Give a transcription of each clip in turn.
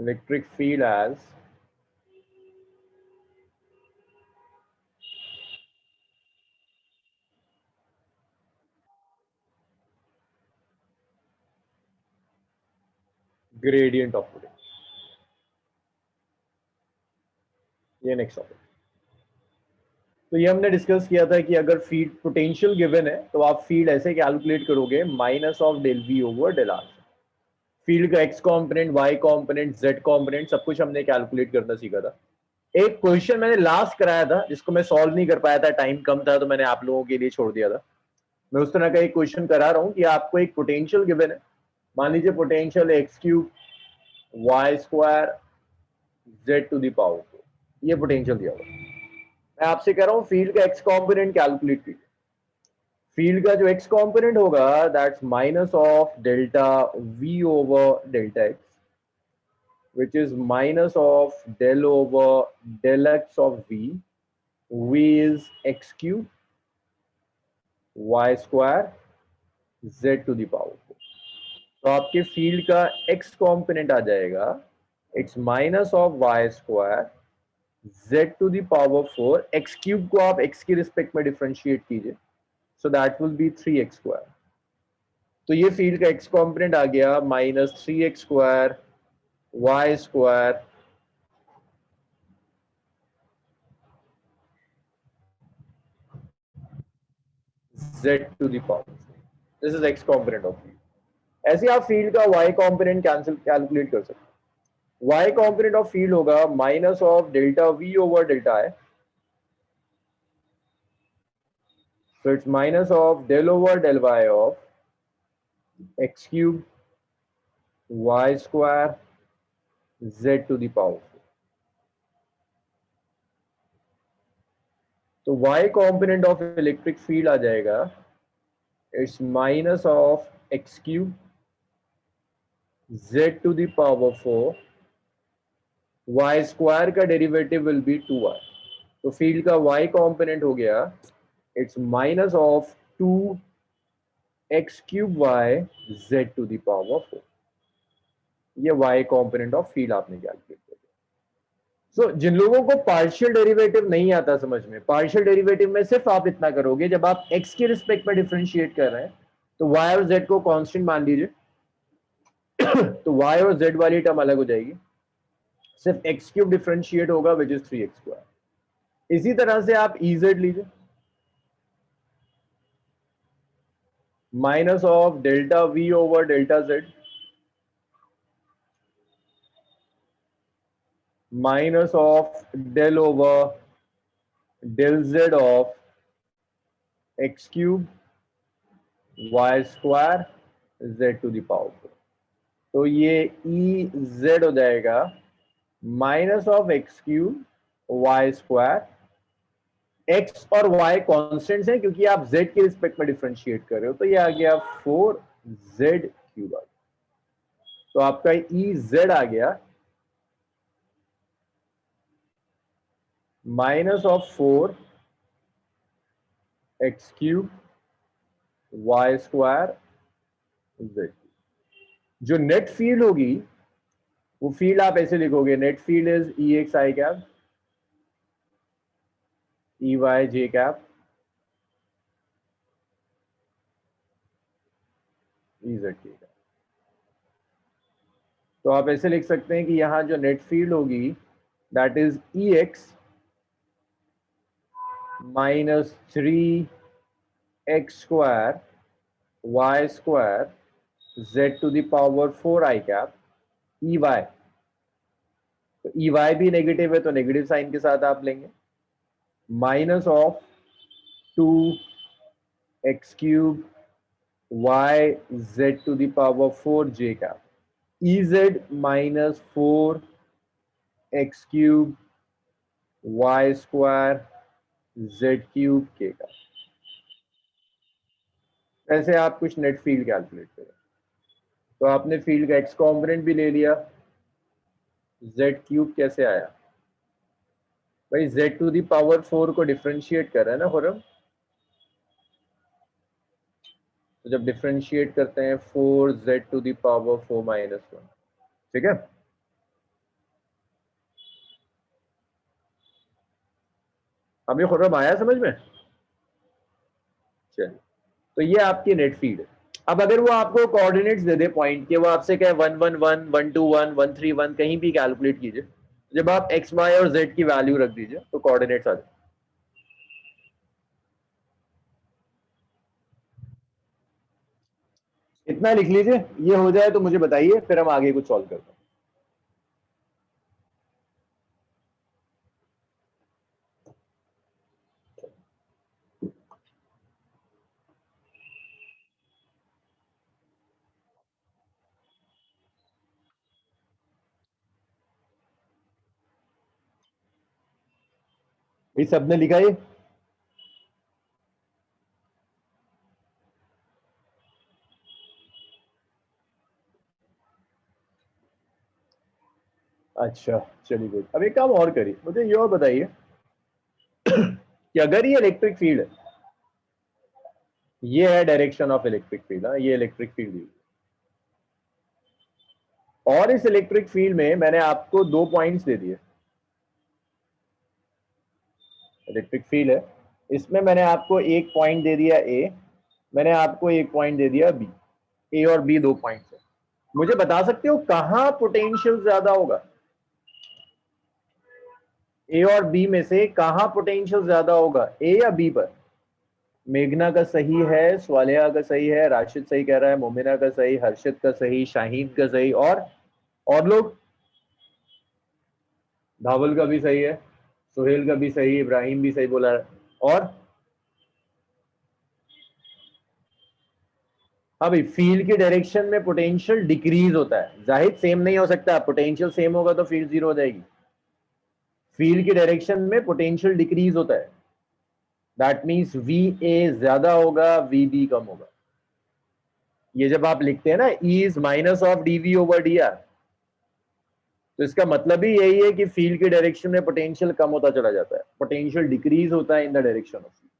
electric field as gradient of potential. ये next topic. तो ये हमने डिस्कस किया था कि अगर फील्ड पोटेंशियल गिवन है तो आप फील्ड ऐसे कैलकुलेट करोगे minus of del v over del r. Field का x component, y component, z component सब कुछ हमने कैलकुलेट करना सीखा था। एक क्वेश्चन मैंने लास्ट कराया था जिसको मैं सॉल्व नहीं कर पाया था, टाइम कम था, तो मैंने आप लोगों के लिए छोड़ दिया था। मैं उस तरह का एक क्वेश्चन करा रहा हूँ कि आपको एक पोटेंशियल गिवन है, मान लीजिए potential x cube y square z to the power 4, ये पोटेंशियल दिया हुआ। मैं आपसे कह रहा हूँ फील्ड का एक्स कॉम्पोनेंट कैलकुलेट कीजिए। फील्ड का जो एक्स कॉम्पोनेंट होगा that's minus of delta we over delta x, which is minus of del over del x of v. V is x cube y square z to the power 4. तो आपके field का x component आ जाएगा it's minus of y square z to the power 4। x cube को आप x के respect में differentiate कीजिए, so that will be 3x square. तो ये फील्ड का x कॉम्पोनेंट आ गया minus 3x square y square z to the power 4। This is x component of field. ऐसे आप फील्ड का y कॉम्पोनेंट कैंसिल कैलकुलेट कर सकते हैं। y कॉम्पोनेंट ऑफ फील्ड होगा minus of delta v over delta i, so it's minus of del over del y of x cube y square z to the power 4। तो y component of electric field आ जाएगा it's minus of x cube z to the power 4, y square का derivative will be 2y। तो field का y component हो गया it's minus of 2x cube y z to the power 4। ये y component of field आपने calculate कर दिया। सो जिन लोगों को पार्शियल डेरिवेटिव नहीं आता समझ में, पार्शियल डेरिवेटिव में सिर्फ आप इतना करोगे जब आप x के रिस्पेक्ट में डिफरेंशिएट कर रहे हैं तो y और z को कांस्टेंट मान लीजिए तो y और z वाली टर्म अलग हो जाएगी, सिर्फ x क्यूब डिफरेंशिएट होगा विच इज 3x स्क्वायर। इसी तरह से आप ez लीजिए minus of delta v over delta z minus of del over del z of x cube y square z to the power 4। तो ये ई जेड हो जाएगा minus of x cube y square. X और y constants हैं क्योंकि आप Z के respect में डिफरेंशिएट कर रहे हो, तो ये आ गया 4z क्यूब आ गया। तो आपका ई जेड आ गया minus of 4 x cube y square z. जो नेट फील्ड होगी वो फील्ड आप ऐसे लिखोगे, net field is E x i cap E y j cap E z k cap. तो आप ऐसे लिख सकते हैं कि यहां जो नेट फील्ड होगी that is E x minus 3x square y square z to the power 4 i cap E y. तो ई वाई भी नेगेटिव है तो नेगेटिव साइन के साथ आप लेंगे minus of 2x cube y z to the power 4 j cap E z minus 4x cube y square z cube k का। ऐसे आप कुछ नेट फील्ड कैलकुलेट करें। तो आपने फील्ड का एक्स कॉम्पोनेंट भी ले लिया, z क्यूब कैसे आया भाई, z टू दी पावर 4 को डिफरेंशिएट कर रहा है ना खुरम, तो जब डिफरेंशिएट करते हैं 4z to the power 4 minus 1, ठीक है। हमें खुर्रम आया समझ में? चलिए, तो ये आपकी नेट फीड है। अब अगर वो आपको कोऑर्डिनेट्स दे दे पॉइंट के, वो आपसे कहे 111, 121, 131 कहीं भी कैलकुलेट कीजिए, जब आप एक्स वाई और जेड की वैल्यू रख दीजिए तो कोऑर्डिनेट्स आ जाए। इतना लिख लीजिए, ये हो जाए तो मुझे बताइए, फिर हम आगे कुछ सॉल्व करते हैं। ये सबने लिखा ये? अच्छा चलिए गुड। अब एक काम और करिए, मुझे ये और बताइए कि अगर ये इलेक्ट्रिक फील्ड है, ये है डायरेक्शन ऑफ इलेक्ट्रिक फील्ड, ये इलेक्ट्रिक फील्ड, और इस इलेक्ट्रिक फील्ड में मैंने आपको 2 पॉइंट्स दे दिए। इलेक्ट्रिक फील्ड है, इसमें मैंने आपको एक पॉइंट दे दिया ए, मैंने आपको एक पॉइंट दे दिया बी। ए और बी 2 पॉइंट्स है। मुझे बता सकते हो कहां पोटेंशियल ज्यादा होगा? ए और बी में से कहां पोटेंशियल ज्यादा होगा, ए या बी पर? मेघना का सही है, स्वालिया का सही है, राशिद सही कह रहा है, मोमिना का सही, हर्षित का सही, शाहीन का सही, और लोग, धावल का भी सही है, सुहेल का भी सही, इब्राहिम भी सही बोला है, और हाँ भाई, फील्ड की डायरेक्शन में पोटेंशियल डिक्रीज होता है, जाहिर सेम नहीं हो सकता, पोटेंशियल सेम होगा तो फील्ड जीरो हो जाएगी। फील्ड की डायरेक्शन में पोटेंशियल डिक्रीज होता है, दैट मींस वी ए ज्यादा होगा, वी बी कम होगा। ये जब आप लिखते हैं ना E is minus of d v over d r, तो इसका मतलब ही यही है कि फील्ड की डायरेक्शन में पोटेंशियल कम होता चला जाता है, पोटेंशियल डिक्रीज होता है in the direction of field.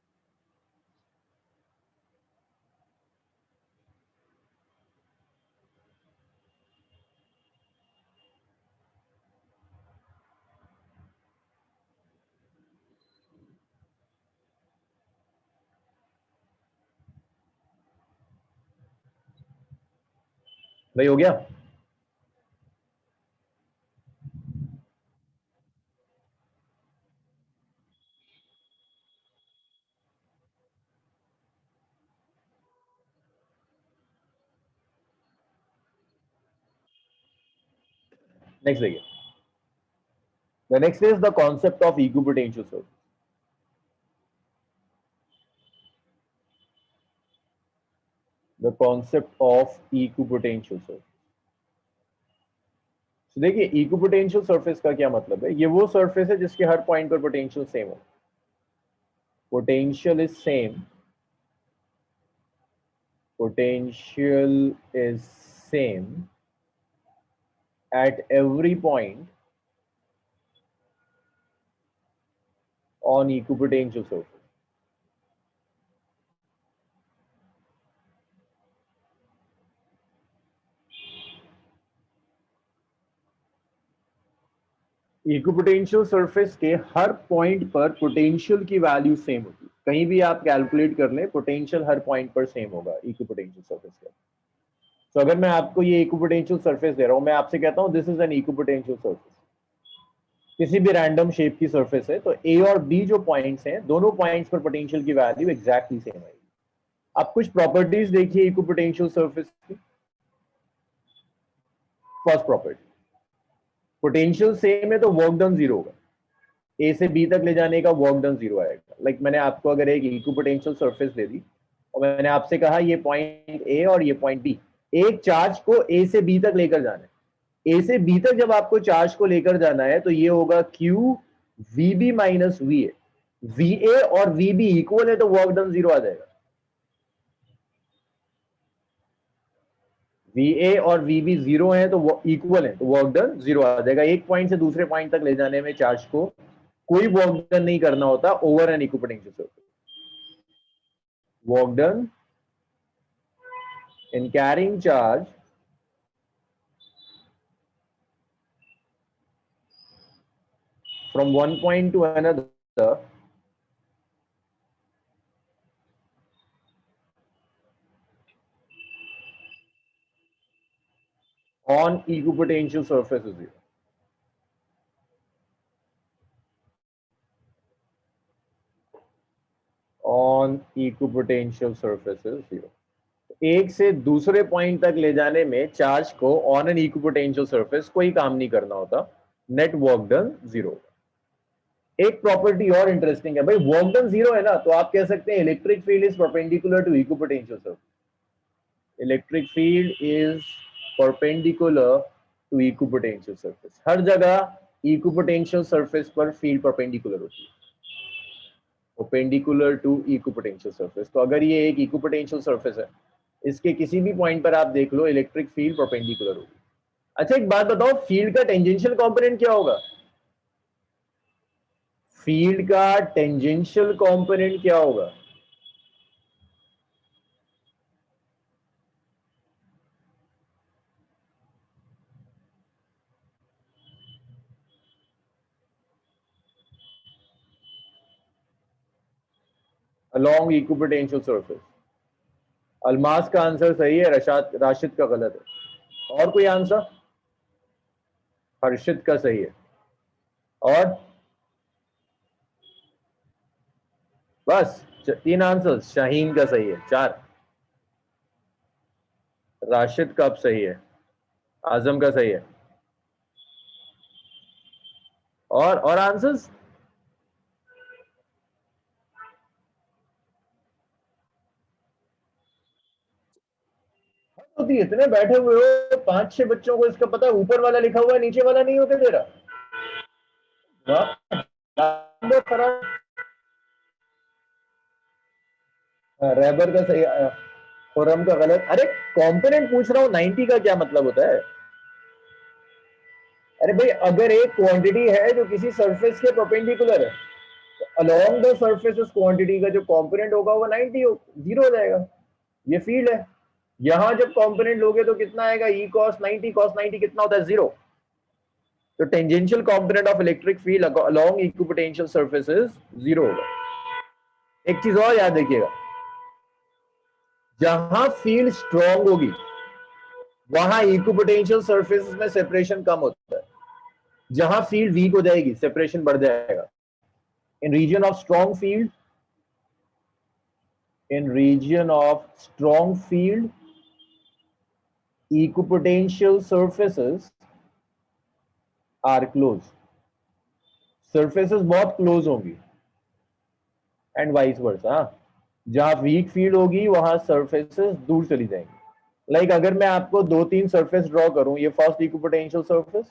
भाई हो गया? नेक्स्ट देखिए, the next is the concept of equipotential circuit. The concept of equipotential circuit. तो देखिए, इक्विपोटेंशियल सरफेस का क्या मतलब है, ये वो सरफेस है जिसके हर पॉइंट पर पोटेंशियल सेम हो। Potential is same, potential is same at every point on equipotential surface. Equipotential surface के हर पॉइंट पर पोटेंशियल की वैल्यू सेम होगी, कहीं भी आप कैलकुलेट कर लें, पोटेंशियल हर पॉइंट पर सेम होगा इक्विपोटेंशियल सरफेस का। तो अगर मैं आपको ये इक्विपोटेंशियल सरफेस दे रहा हूं, मैं आपसे कहता हूं this is an equipotential surface, किसी भी रैंडम शेप की सरफेस है, तो ए और बी जो पॉइंट्स हैं, दोनों पॉइंट्स पर पोटेंशियल की वैल्यू एग्जैक्टली सेम आएगी। आप कुछ प्रॉपर्टीज देखिए इक्विपोटेंशियल सरफेस की। फर्स्ट प्रॉपर्टी, पोटेंशियल सेम है तो वर्क डन जीरो होगा, ए से बी तक ले जाने का वर्क डन जीरो आएगा। लाइक मैंने आपको अगर एक इक्विपोटेंशियल सरफेस दे दी और मैंने आपसे कहा ये पॉइंट ए और ये पॉइंट बी, एक चार्ज को ए से बी तक लेकर जाना है, ए से बी तक जब आपको चार्ज को लेकर जाना है तो ये होगा q v b minus v a. V a और वी बी इक्वल है तो वर्क डन जीरो आ जाएगा। वी ए और वी बी जीरो है तो इक्वल है तो वर्क डन जीरो आ जाएगा। एक पॉइंट से दूसरे पॉइंट तक ले जाने में चार्ज को कोई वर्क डन नहीं करना होता over an equipotential surface. Work done in carrying charge from one point to another on equipotential surface is 0. On equipotential surface is 0. एक से दूसरे पॉइंट तक ले जाने में चार्ज को ऑन एन इक्विपोटेंशियल सरफेस कोई काम नहीं करना होता, नेट वर्क डन 0। एक प्रॉपर्टी और इंटरेस्टिंग है भाई, वर्क डन 0 है ना, तो आप कह सकते हैं electric field is perpendicular to equipotential surface. Electric field is perpendicular to equipotential surface. हर जगह इक्विपोटेंशियल सरफेस पर फील्ड परपेंडिकुलर होती है, परपेंडिकुलर टू इक्विपोटेंशियल सरफेस। तो अगर ये एक इक्विपोटेंशियल सरफेस है, इसके किसी भी पॉइंट पर आप देख लो, इलेक्ट्रिक फील्ड परपेंडिकुलर होगी। अच्छा एक बात बताओ, फील्ड का टेंजेंशियल कंपोनेंट क्या होगा? फील्ड का टेंजेंशियल कंपोनेंट क्या होगा? Along equipotential surface. अलमास का आंसर सही है, राशिद का गलत है। और कोई आंसर? हर्षित का सही है। और बस 3 आंसर। शाहीन का सही है 4। राशिद का अब सही है। आजम का सही है। और आंसर्स? होती इतने बैठे हुए हो, 5-6 बच्चों को इसका पता है, ऊपर वाला लिखा हुआ है नीचे वाला नहीं होता तेरा? खराब। रैबर का सही, खुरम का गलत। अरे कंपोनेंट पूछ रहा हूँ, 90 का क्या मतलब होता है? अरे भाई अगर एक क्वांटिटी है जो किसी सरफेस के परपेंडिकुलर है, तो अलोंग द सरफेस उस क्वांटिटी का जो कंपोनेंट होगा वो 90 0 हो जाएगा। ये फील्ड है। यहां जब कंपोनेंट लोगे तो कितना आएगा? ई cos 90 कितना होता है? 0। तो tangential component of electric field along equipotential surfaces 0 होगा। एक चीज और याद रखिएगा, जहां फील्ड स्ट्रांग होगी वहां इक्विपोटेंशियल सरफेसेस में सेपरेशन कम होता है। जहां फील्ड वीक हो जाएगी सेपरेशन बढ़ जाएगा। In region of strong field, in region of strong field, equipotential surfaces are close. Surfaces बहुत close होंगी एंड वाइस वर्सा। जहां वीक फील्ड होगी वहां सरफेसेस दूर चली जाएंगी। लाइक अगर मैं आपको 2-3 सरफेस ड्रॉ करूं, ये फर्स्ट इक्विपोटेंशियल सरफेस,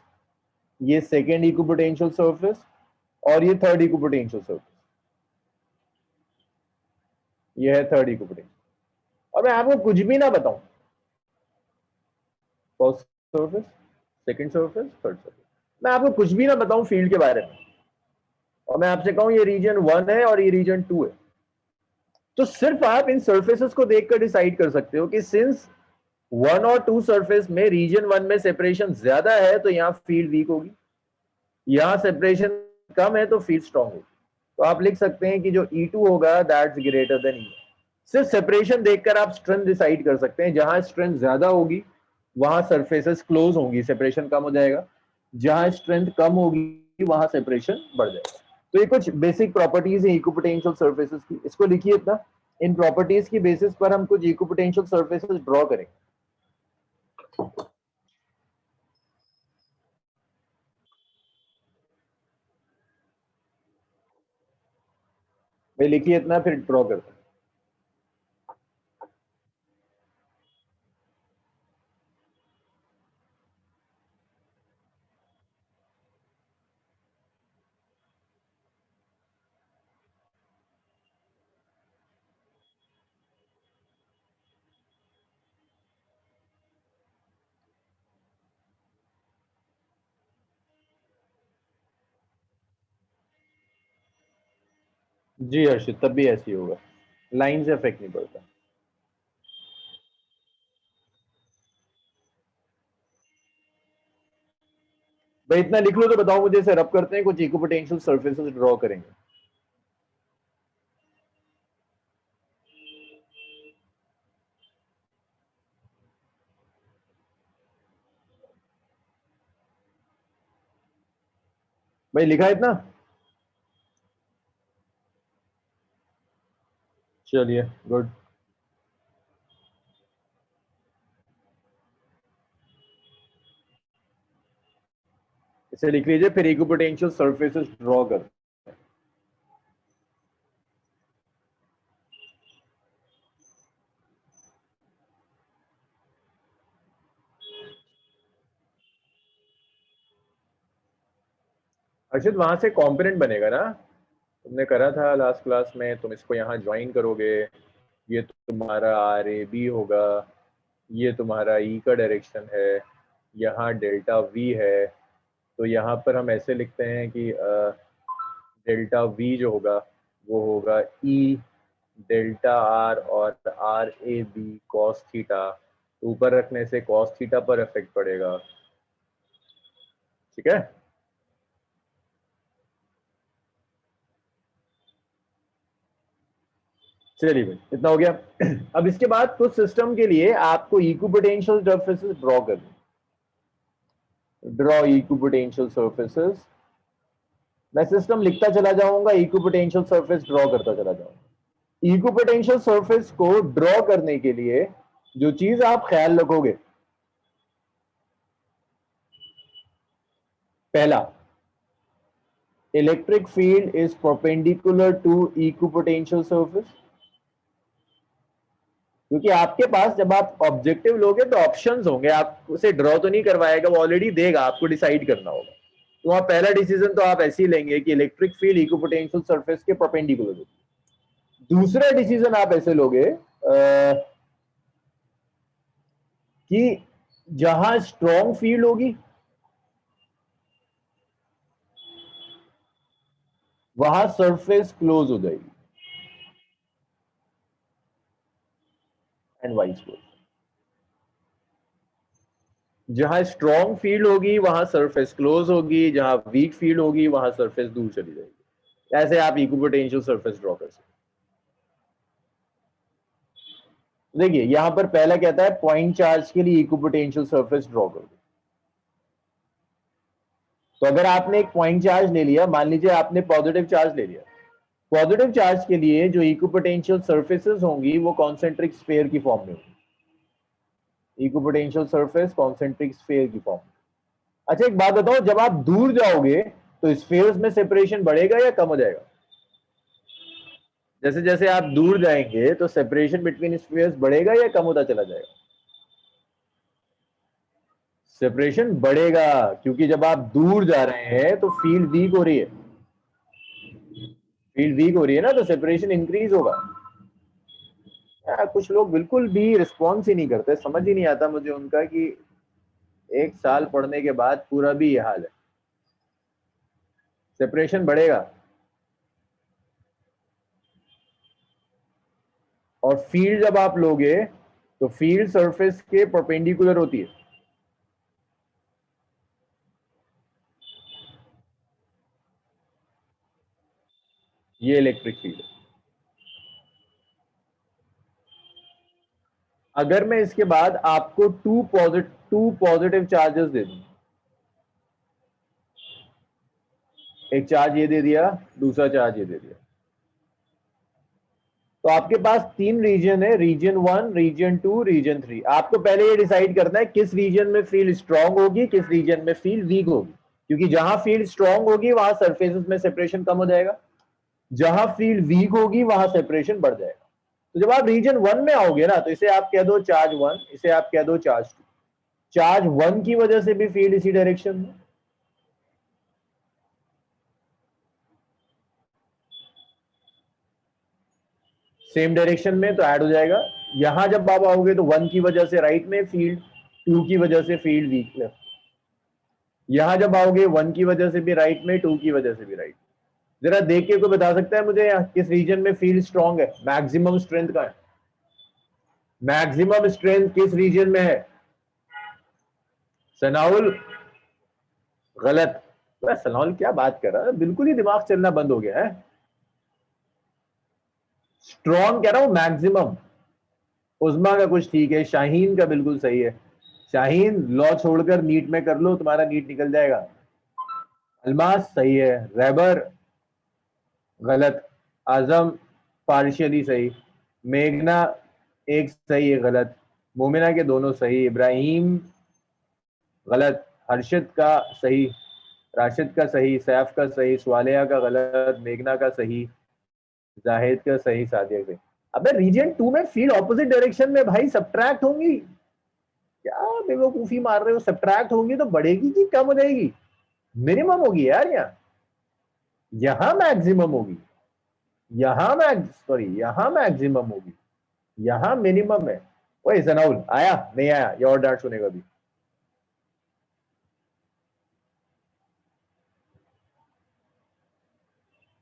ये सेकेंड इक्विपोटेंशियल सरफेस, और ये थर्ड इक्विपोटेंशियल सरफेस, ये है थर्ड इक्विपोटेंशियल, और मैं आपको कुछ भी ना बताऊं, first surface, second surface, third surface, मैं आपको कुछ भी ना बताऊं फील्ड के बारे में, और मैं आपसे कहूं ये रीजन 1 है और ये रीजन 2 है, तो सिर्फ आप इन सरफेसेस को देखकर डिसाइड कर सकते हो कि सिंस 1 और 2 सरफेस में रीजन 1 में सेपरेशन ज्यादा है तो यहां फील्ड वीक होगी, यहां सेपरेशन कम है तो फील्ड स्ट्रांग होगी। तो आप लिख सकते हैं कि जो E2 होगा दैट्स ग्रेटर देन E1। सिर्फ सेपरेशन देखकर आप स्ट्रेंथ डिसाइड कर सकते हैं। जहां स्ट्रेंथ ज्यादा होगी वहां सरफेसेस क्लोज होंगी, सेपरेशन कम हो जाएगा। जहां स्ट्रेंथ कम होगी वहां सेपरेशन बढ़ जाएगा। तो ये कुछ बेसिक प्रॉपर्टीज है इक्विपोटेंशियल सर्फेसेस की, इसको लिखिए इतना। इन प्रॉपर्टीज की बेसिस पर हम कुछ इक्विपोटेंशियल सर्फेसेस ड्रॉ करेंगे। भाई लिखिए इतना फिर ड्रॉ करते हैं। जी हर्षित, तब भी ऐसे ही होगा, लाइन से इफेक्ट नहीं पड़ता। भाई इतना लिख लो तो बताओ मुझे, इसे रब करते हैं, कुछ इक्विपोटेंशियल सर्फेसेस ड्रॉ करेंगे। भाई लिखा है इतना? चलिए गुड। इसे लिख लीजिए, फिर इक्विपोटेंशियल सरफेसेस ड्रॉ कर। अर्षित वहां से कंपोनेंट बनेगा ना, तुमने करा था लास्ट क्लास में, तुम इसको यहाँ ज्वाइन करोगे, ये तुम्हारा आर ए बी होगा, ये तुम्हारा ई का डायरेक्शन है, यहाँ डेल्टा वी है। तो यहाँ पर हम ऐसे लिखते हैं कि डेल्टा वी जो होगा वो होगा ई डेल्टा आर और r a b cos theta. ऊपर रखने से कॉस थीटा पर इफेक्ट पड़ेगा, ठीक है। चलिए भाई इतना हो गया। अब इसके बाद कुछ सिस्टम के लिए आपको इक्विपोटेंशियल सरफेसेस ड्रॉ करनी। Draw equipotential surfaces. मैं सिस्टम लिखता चला जाऊंगा, इक्विपोटेंशियल सरफेस ड्रॉ करता चला जाऊंगा। इक्विपोटेंशियल सरफेस को ड्रॉ करने के लिए जो चीज आप ख्याल रखोगे, पहला, electric field is perpendicular to equipotential surface. क्योंकि आपके पास जब आप ऑब्जेक्टिव लोगे तो ऑप्शंस होंगे, आप उसे ड्रॉ तो नहीं करवाएगा, वो ऑलरेडी देगा, आपको डिसाइड करना होगा। तो वहां पहला डिसीजन तो आप ऐसे ही लेंगे कि इलेक्ट्रिक फील्ड इक्विपोटेंशियल सरफेस के परपेंडिकुलर होगी। दूसरा डिसीजन आप ऐसे लोगे कि जहां स्ट्रॉन्ग फील्ड होगी वहां सरफेस क्लोज हो जाएगी, एंड वाइस वर्सा। जहां स्ट्रॉन्ग फील्ड होगी वहां सरफेस क्लोज होगी, जहां वीक फील्ड होगी वहां सरफेस दूर चली जाएगी। ऐसे आप इक्विपोटेंशियल सरफेस ड्रॉ कर सकते। देखिए यहां पर पहला कहता है पॉइंट चार्ज के लिए इक्विपोटेंशियल सरफेस ड्रॉ कर दो। तो अगर आपने एक पॉइंट चार्ज ले लिया, मान लीजिए आपने पॉजिटिव चार्ज ले लिया, पॉजिटिव चार्ज के लिए जो इक्विपोटेंशियल सरफेसेस होंगी वो कॉन्सेंट्रिक स्फीयर की फॉर्म में होगी। इक्विपोटेंशियल सरफेस कॉन्सेंट्रिक स्फीयर की फॉर्म। अच्छा एक बात बताओ, जब आप दूर जाओगे तो स्फीयर्स में सेपरेशन बढ़ेगा या कम हो जाएगा? जैसे जैसे आप दूर जाएंगे तो सेपरेशन बिटवीन स्फीयर्स बढ़ेगा या कम होता चला जाएगा? सेपरेशन बढ़ेगा, क्योंकि जब आप दूर जा रहे हैं तो फील्ड वीक हो रही है। फील्ड वीक हो रही है ना, तो सेपरेशन इंक्रीज होगा। कुछ लोग बिल्कुल भी रिस्पॉन्स ही नहीं करते, समझ ही नहीं आता मुझे उनका कि एक साल पढ़ने के बाद पूरा भी ये हाल है। सेपरेशन बढ़ेगा और फील्ड जब आप लोगे तो फील्ड सरफेस के परपेंडिकुलर होती है। ये इलेक्ट्रिक फील्ड है। अगर मैं इसके बाद आपको टू पॉजिटिव चार्जेस दे दूं, एक चार्ज ये दे दिया, दूसरा चार्ज ये दे दिया, तो आपके पास तीन रीजन है, रीजन 1, रीजन 2, रीजन 3। आपको पहले ये डिसाइड करना है किस रीजन में फील्ड स्ट्रांग होगी, किस रीजन में फील्ड वीक होगी। क्योंकि जहां फील्ड स्ट्रांग होगी वहां सरफेसेस में सेपरेशन कम हो जाएगा, जहां फील्ड वीक होगी वहां सेपरेशन बढ़ जाएगा। तो जब आप रीजन 1 में आओगे ना, तो इसे आप कह दो चार्ज 1, इसे आप कह दो चार्ज 2। चार्ज 1 की वजह से भी फील्ड इसी डायरेक्शन में, सेम डायरेक्शन में, तो ऐड हो जाएगा। यहां जब आप आओगे तो 1 की वजह से राइट में फील्ड, 2 की वजह से फील्ड वीक लेफ्ट। यहां जब आओगे 1 की वजह से भी राइट में, 2 की वजह से भी राइट। जरा देख के कोई बता सकता है मुझे किस रीजन में फील्ड स्ट्रांग है, मैक्सिमम स्ट्रेंथ का है? मैक्सिमम स्ट्रेंथ किस रीजन में है? सनाउल गलत। सनाउल क्या बात कर रहा है, बिल्कुल ही दिमाग चलना बंद हो गया है। स्ट्रॉन्ग कह रहा हूं मैक्सिमम। उस्मा का कुछ ठीक है, शाहीन का बिल्कुल सही है। शाहीन लॉ छोड़कर नीट में कर लो, तुम्हारा नीट निकल जाएगा। अल्मास सही है, रहबर गलत, आजम पार्शियली सही, मेघना एक सही है गलत, मोमिना के दोनों सही, इब्राहिम गलत, हर्षित का सही, राशिद का सही, सैफ का सही, स्वालिया का गलत, मेघना का सही, जाहिद का सही, सादिया का। अबे रीजन 2 में फील्ड ऑपोजिट डायरेक्शन में भाई सब्ट्रैक्ट होंगी, क्या बेवकूफी मार रहे हो? सब्ट्रैक्ट होंगी तो बढ़ेगी कि कम हो जाएगी? मिनिमम होगी यार, यहां मैक्सिमम होगी, यहां मैक्सिमम होगी, यहां मिनिमम है। वही सनाउल आया नहीं आया, ये और डांट सुनेगा भी।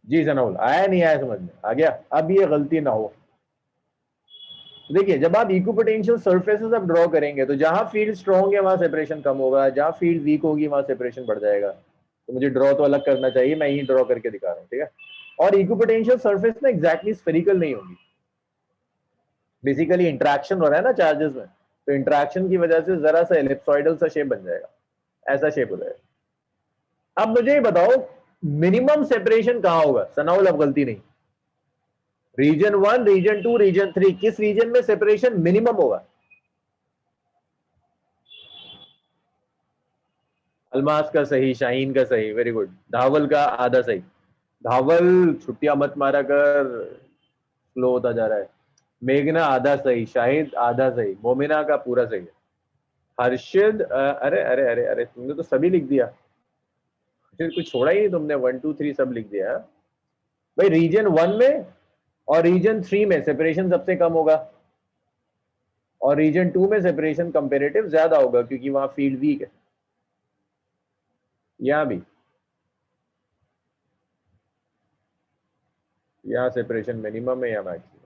जी सनाउल आया नहीं आया समझ में आ गया, अब ये गलती ना हो। देखिए जब आप इक्विपोटेंशियल सरफेसेस अब ड्रॉ करेंगे तो जहां फील्ड स्ट्रॉन्ग है वहां सेपरेशन कम होगा, जहां फील्ड वीक होगी वहां सेपरेशन बढ़ जाएगा। तो मुझे ड्रॉ तो अलग करना चाहिए, मैं यही ड्रॉ करके दिखा रहा हूँ, ठीक है। और इक्विपोटेंशियल सरफेस ना एग्जैक्टली स्फेरिकल नहीं होगी, बेसिकली इंट्रैक्शन हो रहा है ना चार्जेस में, तो इंट्रैक्शन की वजह से जरा सा एलिप्सॉइडल सा शेप बन जाएगा, ऐसा शेप हो जाएगा। अब मुझे ये बताओ मिनिमम सेपरेशन कहां होगा? सनाउल अब गलती नहीं, रीजन 1, रीजन 2, रीजन 3, किस रीजन में सेपरेशन मिनिमम होगा? अल्मास का सही, शाहीन का सही, वेरी गुड, धावल का आधा सही। धावल छुट्टियां मत मारा कर, स्लो होता जा रहा है। मेघना आधा सही, शाहिद आधा सही, मोमिना का पूरा सही है। हर्षिद अरे अरे अरे अरे, तुमने तो सभी लिख दिया, फिर कुछ छोड़ा ही नहीं तुमने, 1 2 3 सब लिख दिया। भाई रीजन 1 में और रीजन 3 में सेपरेशन सबसे कम होगा, और रीजन 2 में सेपरेशन कंपेरेटिव ज्यादा होगा क्योंकि वहां फील्ड वीक है। यहां भी, यहाँ सेपरेशन मिनिमम है या मैक्सिमम?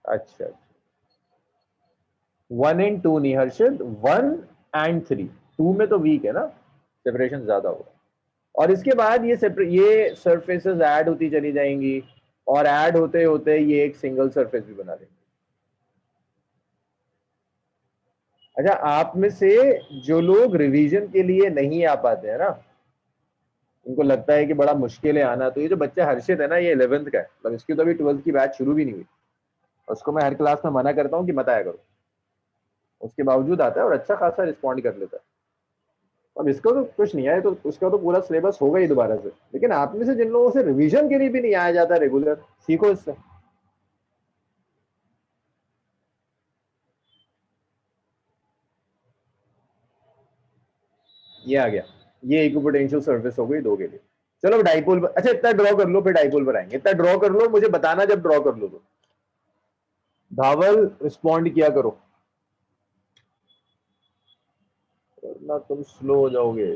अच्छा, 1 and 2 नहीं हर्षित, 1 and 3, 2 में तो वीक है ना, सेपरेशन ज्यादा होगा। और इसके बाद ये सरफेसेस ऐड होती चली जाएंगी, और ऐड होते होते ये एक सिंगल सरफेस भी बना लेंगे। अच्छा, आप में से जो लोग रिवीजन के लिए नहीं आ पाते हैं ना, उनको लगता है कि बड़ा मुश्किल है आना, तो ये जो बच्चा हर्षित है ना, ये 11th का है, मतलब इसकी तो अभी 12th की बैच शुरू भी नहीं हुई, उसको मैं हर क्लास में मना करता हूँ कि मत आया करो, उसके बावजूद आता है और अच्छा खासा रिस्पॉन्ड कर लेता है। अब इसको तो कुछ नहीं आया तो उसका तो पूरा सिलेबस होगा ही दोबारा से, लेकिन आप में से जिन लोगों से रिवीजन के लिए भी नहीं आया जाता रेगुलर, सीखो इससे। ये आ गया, ये इक्विपोटेंशियल सर्फेस हो गई दो के लिए। चलो डाइपोल पर, अच्छा इतना ड्रॉ कर लो फिर डाइपोल पर आएंगे, इतना ड्रॉ कर लो, मुझे बताना जब ड्रॉ कर लो तो। धावल रिस्पॉन्ड किया करो, वरना तुम स्लो हो जाओगे।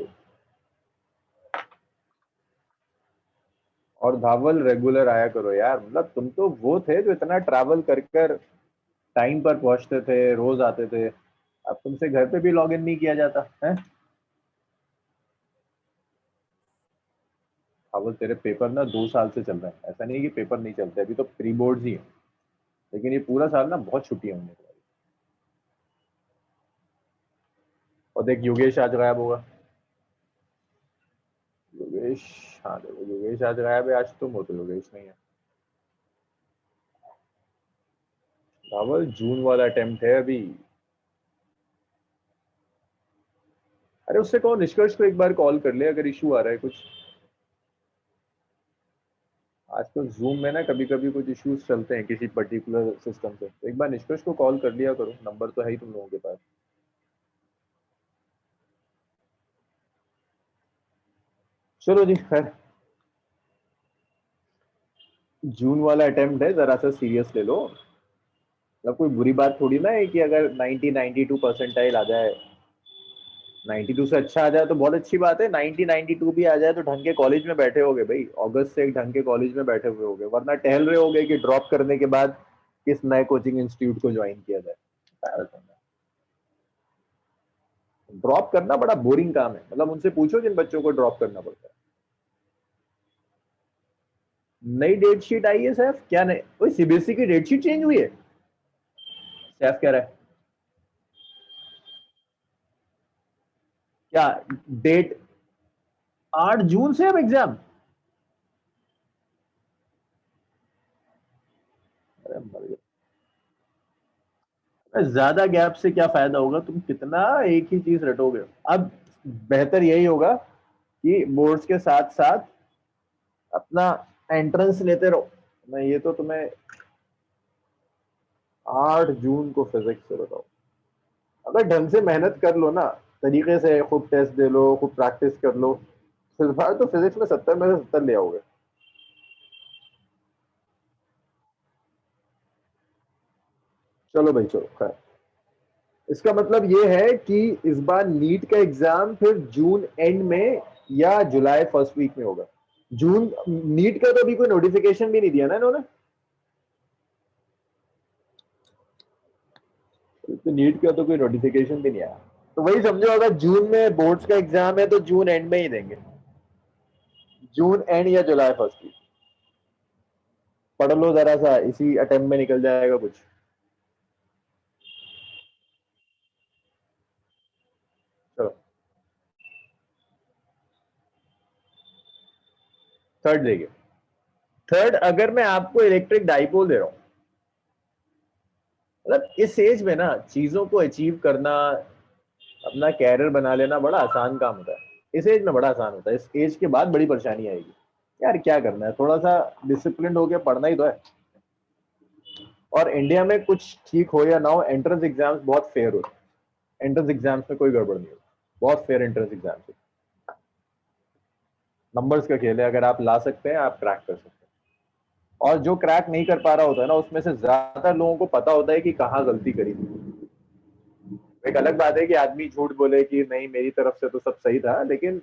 और धावल रेगुलर आया करो यार, मतलब तुम तो वो थे जो इतना ट्रैवल कर कर टाइम पर पहुंचते थे, रोज आते थे, अब तुमसे घर पे भी लॉग इन नहीं किया जाता है। धावल तेरे पेपर ना 2 साल से चल रहे हैं, ऐसा नहीं है कि पेपर नहीं चलते, अभी तो प्री बोर्ड्स ही है, लेकिन ये पूरा साल ना बहुत छुट्टियां होंगी तुम्हारी। और देख योगेश आज गायब होगा, योगेश, हाँ देखो योगेश आज गायब है, आज तुम हो तो योगेश नहीं है। धावल जून वाला अटेम्प्ट है अभी। अरे उससे कहो निष्कर्ष को एक बार कॉल कर ले अगर इशू आ रहा है कुछ। आजकल जूम में ना कभी कभी कुछ इश्यूज चलते हैं किसी पर्टिकुलर सिस्टम से, तो एक बार निष्कर्ष को कॉल कर लिया करो, नंबर तो है ही तुम लोगों के पास। चलो जी खैर, जून वाला अटेम्प्ट है, जरा सा सीरियस ले लो, मतलब कोई बुरी बात थोड़ी ना है कि अगर 90 92 परसेंटाइल आ जाए, 92 से अच्छा आ जाए तो बहुत अच्छी बात है, 90 92 भी आ जाए तो ढंग के कॉलेज में बैठे होगे भाई, अगस्त से एक ढंग के कॉलेज में बैठे हुए होगे, वरना टहल रहे होगे कि ड्रॉप करने के बाद किस नए कोचिंग इंस्टीट्यूट को ज्वाइन किया जाए। ड्रॉप करना बड़ा बोरिंग काम है, मतलब उनसे पूछो जिन बच्चों को ड्रॉप करना पड़ता है। नई डेट शीट आई है सैफ, क्या नहीं, वही सीबीएसई की डेट शीट चेंज हुई है? सैफ कह रहा है क्या डेट? 8 जून से अब एग्जाम? अरे मर गए। ज्यादा गैप से क्या फायदा होगा, तुम कितना एक ही चीज रटोगे। अब बेहतर यही होगा कि बोर्ड्स के साथ साथ अपना एंट्रेंस लेते रहो। मैं ये तो तुम्हें 8 जून को फिजिक्स से बताओ, अगर ढंग से मेहनत कर लो ना, तरीके से खूब टेस्ट दे लो, खूब प्रैक्टिस कर लो, इस बार तो फिजिक्स में 70 में से 70 ले आओगे। चलो भाई चलो खैर, इसका मतलब ये है कि इस बार नीट का एग्जाम फिर जून एंड में या जुलाई फर्स्ट वीक में होगा। जून, नीट का तो अभी कोई नोटिफिकेशन भी नहीं दिया ना इन्होंने, तो नीट का तो कोई नोटिफिकेशन भी नहीं आया। तो वही समझो, अगर जून में बोर्ड्स का एग्जाम है तो जून एंड में ही देंगे, जून एंड या जुलाई फर्स्ट वीक। पढ़ लो जरा सा, इसी अटेम्प्ट में निकल जाएगा कुछ। चलो, थर्ड देखिए। थर्ड, अगर मैं आपको इलेक्ट्रिक डाइपोल दे रहा हूँ, मतलब इस एज में ना चीजों को अचीव करना, अपना कैरियर बना लेना बड़ा आसान काम होता है। इस एज में बड़ा आसान होता है, इस एज के बाद बड़ी परेशानी आएगी। यार क्या करना है, थोड़ा सा डिसिप्लिन होके पढ़ना ही तो है। और इंडिया में कुछ ठीक हो या ना हो, एंट्रेंस एग्जाम्स बहुत फेयर होते हैं। एंट्रेंस एग्जाम्स में कोई गड़बड़ नहीं होती, बहुत फेयर एंट्रेंस एग्जाम्स होते हैं। नंबर्स का खेल है, अगर आप ला सकते हैं आप क्रैक कर सकते हैं। और जो क्रैक नहीं कर पा रहा होता है ना, उसमें से ज्यादा लोगों को पता होता है कि कहाँ गलती करी थी। एक अलग बात है कि आदमी झूठ बोले कि नहीं मेरी तरफ से तो सब सही था, लेकिन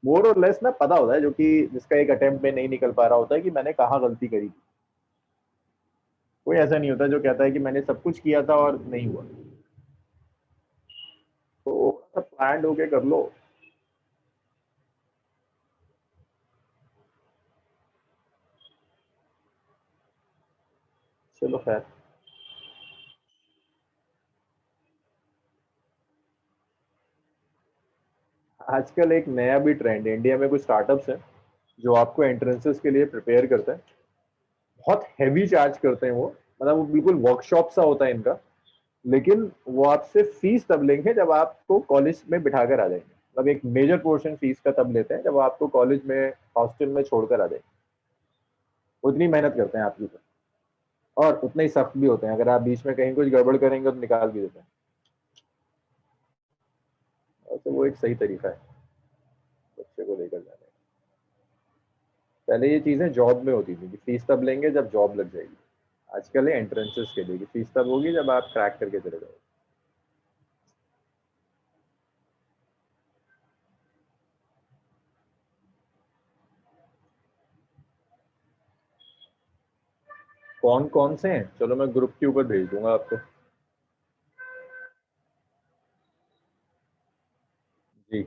मोर और लेस ना पता होता है, जो कि जिसका एक अटेम्प्ट में नहीं निकल पा रहा होता है, कि मैंने कहाँ गलती करी थी। कोई ऐसा नहीं होता जो कहता है कि मैंने सब कुछ किया था और नहीं हुआ। तो सब प्लान होके कर लो। चलो खैर। आजकल एक नया भी ट्रेंड है, इंडिया में कुछ स्टार्टअप्स हैं जो आपको एंट्रेंसेस के लिए प्रिपेयर करते हैं। बहुत हैवी चार्ज करते हैं वो, मतलब वो बिल्कुल वर्कशॉप सा होता है इनका। लेकिन वो आपसे फीस तब लेंगे जब आपको कॉलेज में बिठा कर आ जाएंगे। मतलब एक मेजर पोर्शन फीस का तब लेते हैं जब आपको कॉलेज में हॉस्टल में छोड़कर आ जाएंगे। उतनी मेहनत करते हैं आपकी ऊपर, और उतने ही सख्त भी होते हैं। अगर आप बीच में कहीं कुछ गड़बड़ करेंगे तो निकाल भी देते हैं। और तो वो एक सही तरीका है बच्चे को लेकर जाने का। पहले ये चीजें जॉब में होती थी कि फीस तब लेंगे जब जॉब लग जाएगी। आजकल है एंट्रेंसेस के लिए कि फीस तब होगी जब आप क्रैक करके चले जाओगे। कौन कौन से हैं, चलो मैं ग्रुप के ऊपर भेज दूंगा आपको। जी,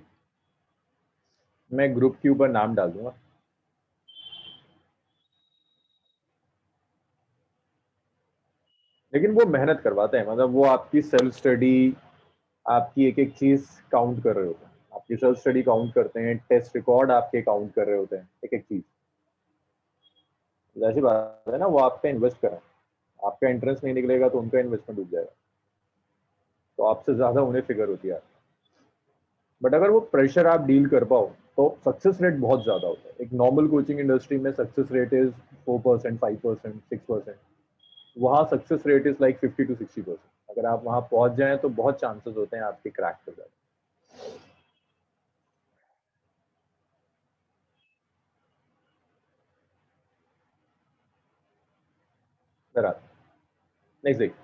मैं ग्रुप के ऊपर नाम डाल दूंगा। लेकिन वो मेहनत करवाते हैं, मतलब वो आपकी सेल्फ स्टडी, आपकी एक एक चीज काउंट कर रहे होते हैं। आपकी सेल्फ स्टडी काउंट करते हैं, टेस्ट रिकॉर्ड आपके काउंट कर रहे होते हैं, एक एक चीज। ऐसी बात है ना, वो आपका इन्वेस्ट कर रहे हैं। आपका इंटरेस्ट नहीं निकलेगा तो उनका इन्वेस्टमेंट डूब जाएगा। तो आपसे ज्यादा उन्हें फिक्र होती है। बट अगर वो प्रेशर आप डील कर पाओ तो सक्सेस रेट बहुत ज्यादा होता है। एक नॉर्मल कोचिंग इंडस्ट्री में सक्सेस रेट इज 4%, 5%, 6%। वहाँ success rate is like 50 to 60%। अगर आप वहाँ पहुंच जाएं तो बहुत चांसेस होते हैं आपके क्रैक कर जाए। नेक्स्ट देखिए,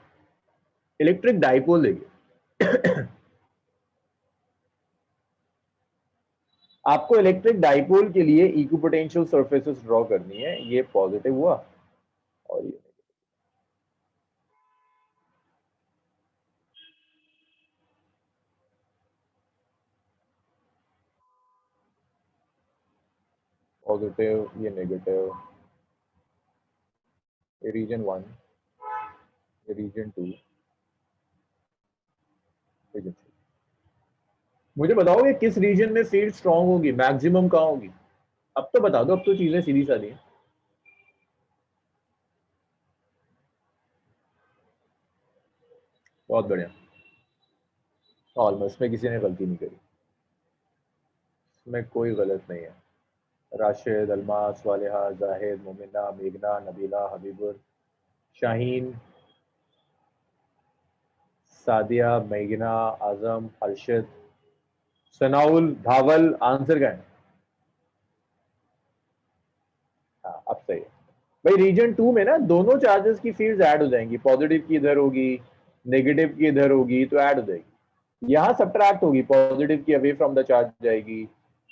इलेक्ट्रिक डाइपोल देखिए। आपको इलेक्ट्रिक डाइपोल के लिए इक्विपोटेंशियल सरफेसेस ड्रॉ करनी है। ये पॉजिटिव हुआ, और ये पॉजिटिव, ये नेगेटिव। ये रीजन 1, ये रीजन 2, रीजन 3। मुझे बताओगे किस रीजन में फील्ड स्ट्रांग होगी, मैक्सिमम कहाँ होगी? अब तो बता दो, अब तो चीजें सीधी सादी हैं। बहुत बढ़िया, ऑलमोस्ट में किसी ने गलती नहीं करी, इसमें कोई गलत नहीं है। राशिद, अल्मास, वालिहा, जाहिद, मोमिना, मेघना, नबीला, हबीबुर, शाहीन, सादिया, मेघना, आजम, हर्षित, सनाउल, धावल, आंसर क्या है? हाँ अब सही है भाई। रीजन टू में ना दोनों चार्जेस की फील्ड्स ऐड हो जाएंगी, पॉजिटिव की इधर होगी, नेगेटिव की इधर होगी, तो ऐड हो जाएगी। यहाँ सब्ट्रैक्ट होगी, पॉजिटिव की अवे फ्रॉम द चार्ज जाएगी,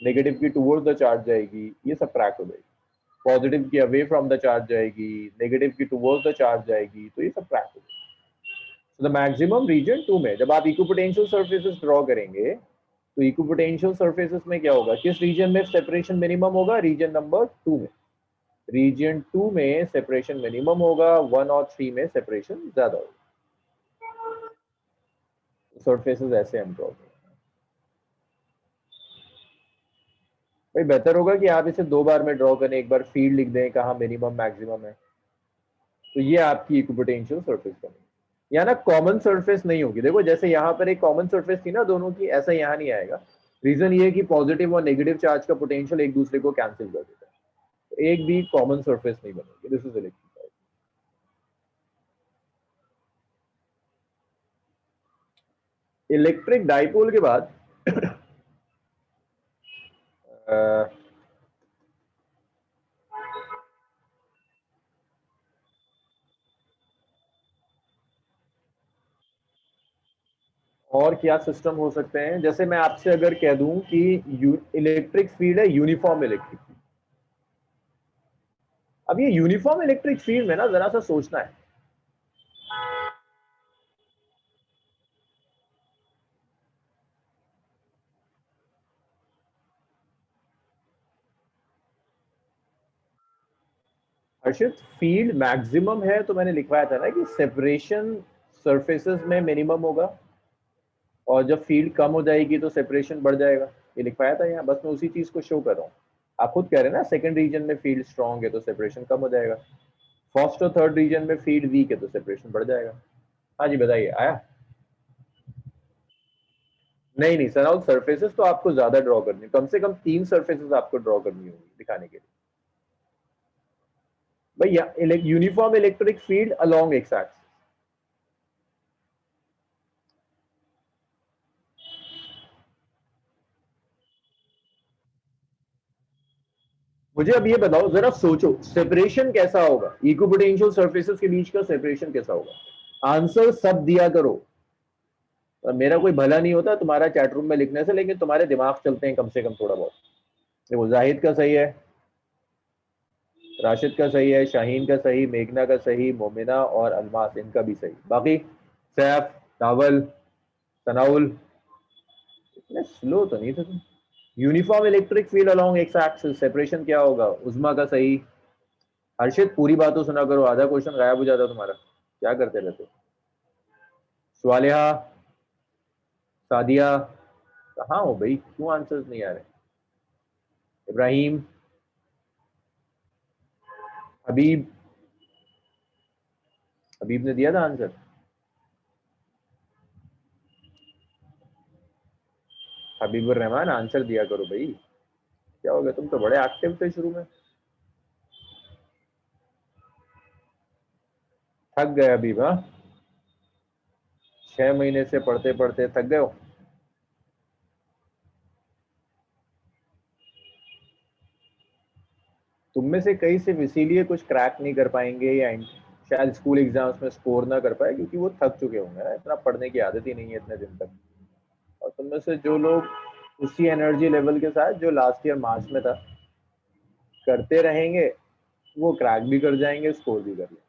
नेगेटिव की टुवर्ड्स द चार्ज जाएगी, ये सब्ट्रैक्ट हो जाएगी। पॉजिटिव की अवे फ्रॉम द चार्ज जाएगी, नेगेटिव की टुवर्ड्स द चार्ज जाएगी, तो ये सब्ट्रैक्ट हो जाएगी। तो द मैक्सिमम रीजन टू में जब आप इक्विपोटेंशियल सर्फेसेस ड्रॉ करेंगे, तो इक्विपोटेंशियल सर्फेसेस में क्या होगा, किस रीजन में सेपरेशन मिनिमम होगा? रीजन नंबर टू में। रीजन टू में सेपरेशन मिनिमम होगा, वन और थ्री में सेपरेशन ज्यादा होगा। सर्फेसेस ऐसे हम ड्रॉ करें भाई, बेहतर होगा कि आप इसे दो बार में ड्रॉ करें, एक बार फील्ड लिख दें कहाँ मिनिमम मैक्सिमम है, तो ये आपकी इक्विपोटेंशियल सर्फेस बनेगी। यहाँ ना कॉमन सर्फेस नहीं होगी, देखो जैसे यहाँ पर एक कॉमन सर्फेस थी ना दोनों की, ऐसा यहाँ नहीं आएगा। रीजन ये है कि पॉजिटिव और नेगेटिव चार्ज का पोटेंशियल एक दूसरे को कैंसिल कर देता है, तो एक भी कॉमन सर्फेस नहीं बनेगी। This is electric. Electric dipole के बाद और क्या सिस्टम हो सकते हैं? जैसे मैं आपसे अगर कह दूं कि इलेक्ट्रिक फील्ड है यूनिफॉर्म इलेक्ट्रिक फील्ड। अब ये यूनिफॉर्म इलेक्ट्रिक फील्ड में ना जरा सा सोचना है। हर्षित, फील्ड मैक्सिमम है तो मैंने लिखवाया था ना कि सेपरेशन सरफेसेस में मिनिमम होगा, और जब फील्ड कम हो जाएगी तो सेपरेशन बढ़ जाएगा। ये लिखवाया था यहाँ, बस मैं उसी चीज को शो कर रहा हूँ। आप खुद कह रहे हैं ना सेकंड रीजन में फील्ड स्ट्रांग है तो सेपरेशन कम हो जाएगा, फर्स्ट और थर्ड रीजन में फील्ड वीक है तो सेपरेशन बढ़ जाएगा। हाँ जी बताइए, आया? नहीं नहीं सर, और सरफेसेस तो आपको ज्यादा ड्रॉ करनी, कम से कम तीन सरफेसेस आपको ड्रॉ करनी होगी दिखाने के लिए। भैया uniform electric field along x axis. मुझे अब ये बताओ, जरा सोचो सेपरेशन कैसा होगा, इक्विपोटेंशियल सरफेसेस के बीच का सेपरेशन कैसा होगा? आंसर सब दिया करो। और मेरा कोई भला नहीं होता तुम्हारा चैट रूम में लिखने से, लेकिन तुम्हारे दिमाग चलते हैं कम से कम थोड़ा बहुत। देखो जाहिद का सही है, राशिद का सही है, शाहीन का सही, मेघना का सही, मोमिना और अलमास इनका भी सही। बाकी सैफ, नावल, सनाउल, इतने स्लो तो नहीं थे तुम। Uniform electric field along x axis, separation क्या होगा? उजमा का सही। हर्षित पूरी बात तो सुना करो, आधा क्वेश्चन गायब हो जाता तुम्हारा, क्या करते रहते हो? स्वालिहा, सादिया, कहाँ हो भाई, क्यों आंसर्स नहीं आ रहे? इब्राहिम, हबीब, हबीब ने दिया था आंसर। हबीबुर रहमान आंसर दिया करो भाई, क्या हो गया, तुम तो बड़े एक्टिव थे शुरू में। थक गए हबीब? हाँ, 6 महीने से पढ़ते पढ़ते थक गए हो? तुम में से कई सिर्फ इसीलिए कुछ क्रैक नहीं कर पाएंगे या शायद स्कूल एग्जाम्स में स्कोर ना कर पाए, क्योंकि वो थक चुके होंगे ना, इतना पढ़ने की आदत ही नहीं है इतने दिन तक। और तुम में से जो लोग उसी एनर्जी लेवल के साथ जो लास्ट ईयर मार्च में था करते रहेंगे, वो क्रैक भी कर जाएंगे, स्कोर भी कर लेंगे।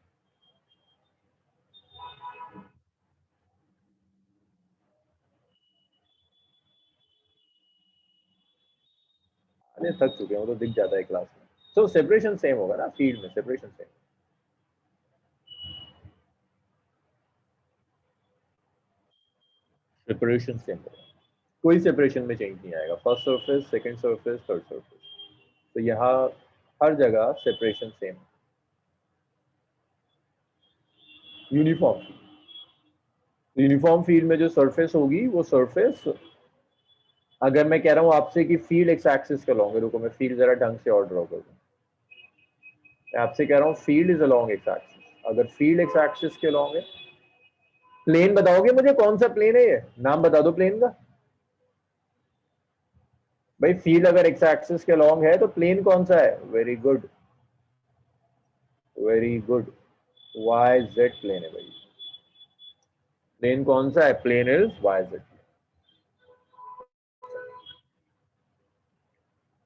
अरे थक चुके हैं वो तो दिख जाता है क्लास में। तो सेपरेशन सेम होगा ना, फील्ड में सेपरेशन सेम। सेपरेशन सेम होगा। कोई सेपरेशन में चेंज नहीं आएगा, first surface, second surface, third surface. तो यहाँ हर जगह separation same, uniform. Uniform field में जो सरफेस होगी वो सरफेस, अगर मैं कह रहा हूं आपसे कि फील्ड एक्स एक्सिस के अलॉन्ग है, रुको मैं फील्ड जरा ढंग से और ड्रॉ कर दूं। मैं आपसे कह रहा हूं field is along x axis, अगर फील्ड एक्स एक्सिस के अलॉन्ग है, प्लेन बताओगे मुझे कौन सा प्लेन है, ये नाम बता दो प्लेन का। भाई फील्ड अगर एक्स एक्सिस के अलॉन्ग है तो प्लेन कौन सा है, very good, very good, y z plane है भाई। प्लेन कौन सा है, प्लेन इज वाई जेड।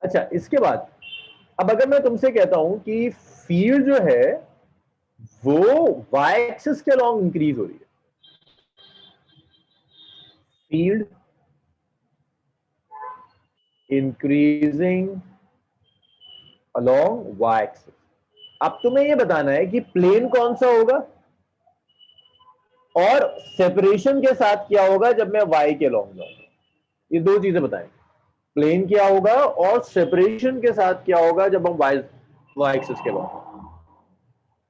अच्छा इसके बाद, अब अगर मैं तुमसे कहता हूं कि फील्ड जो है वो वाई एक्सिस के अलॉन्ग इंक्रीज हो रही है, field increasing along y axis, अब तुम्हें यह बताना है कि प्लेन कौन सा होगा और सेपरेशन के साथ क्या होगा जब मैं वाई के अलॉन्ग जाऊंगा। ये दो चीजें बताएं, प्लेन क्या होगा और सेपरेशन के साथ क्या होगा जब हम वाई वाई एक्सिस के अलॉन्ग।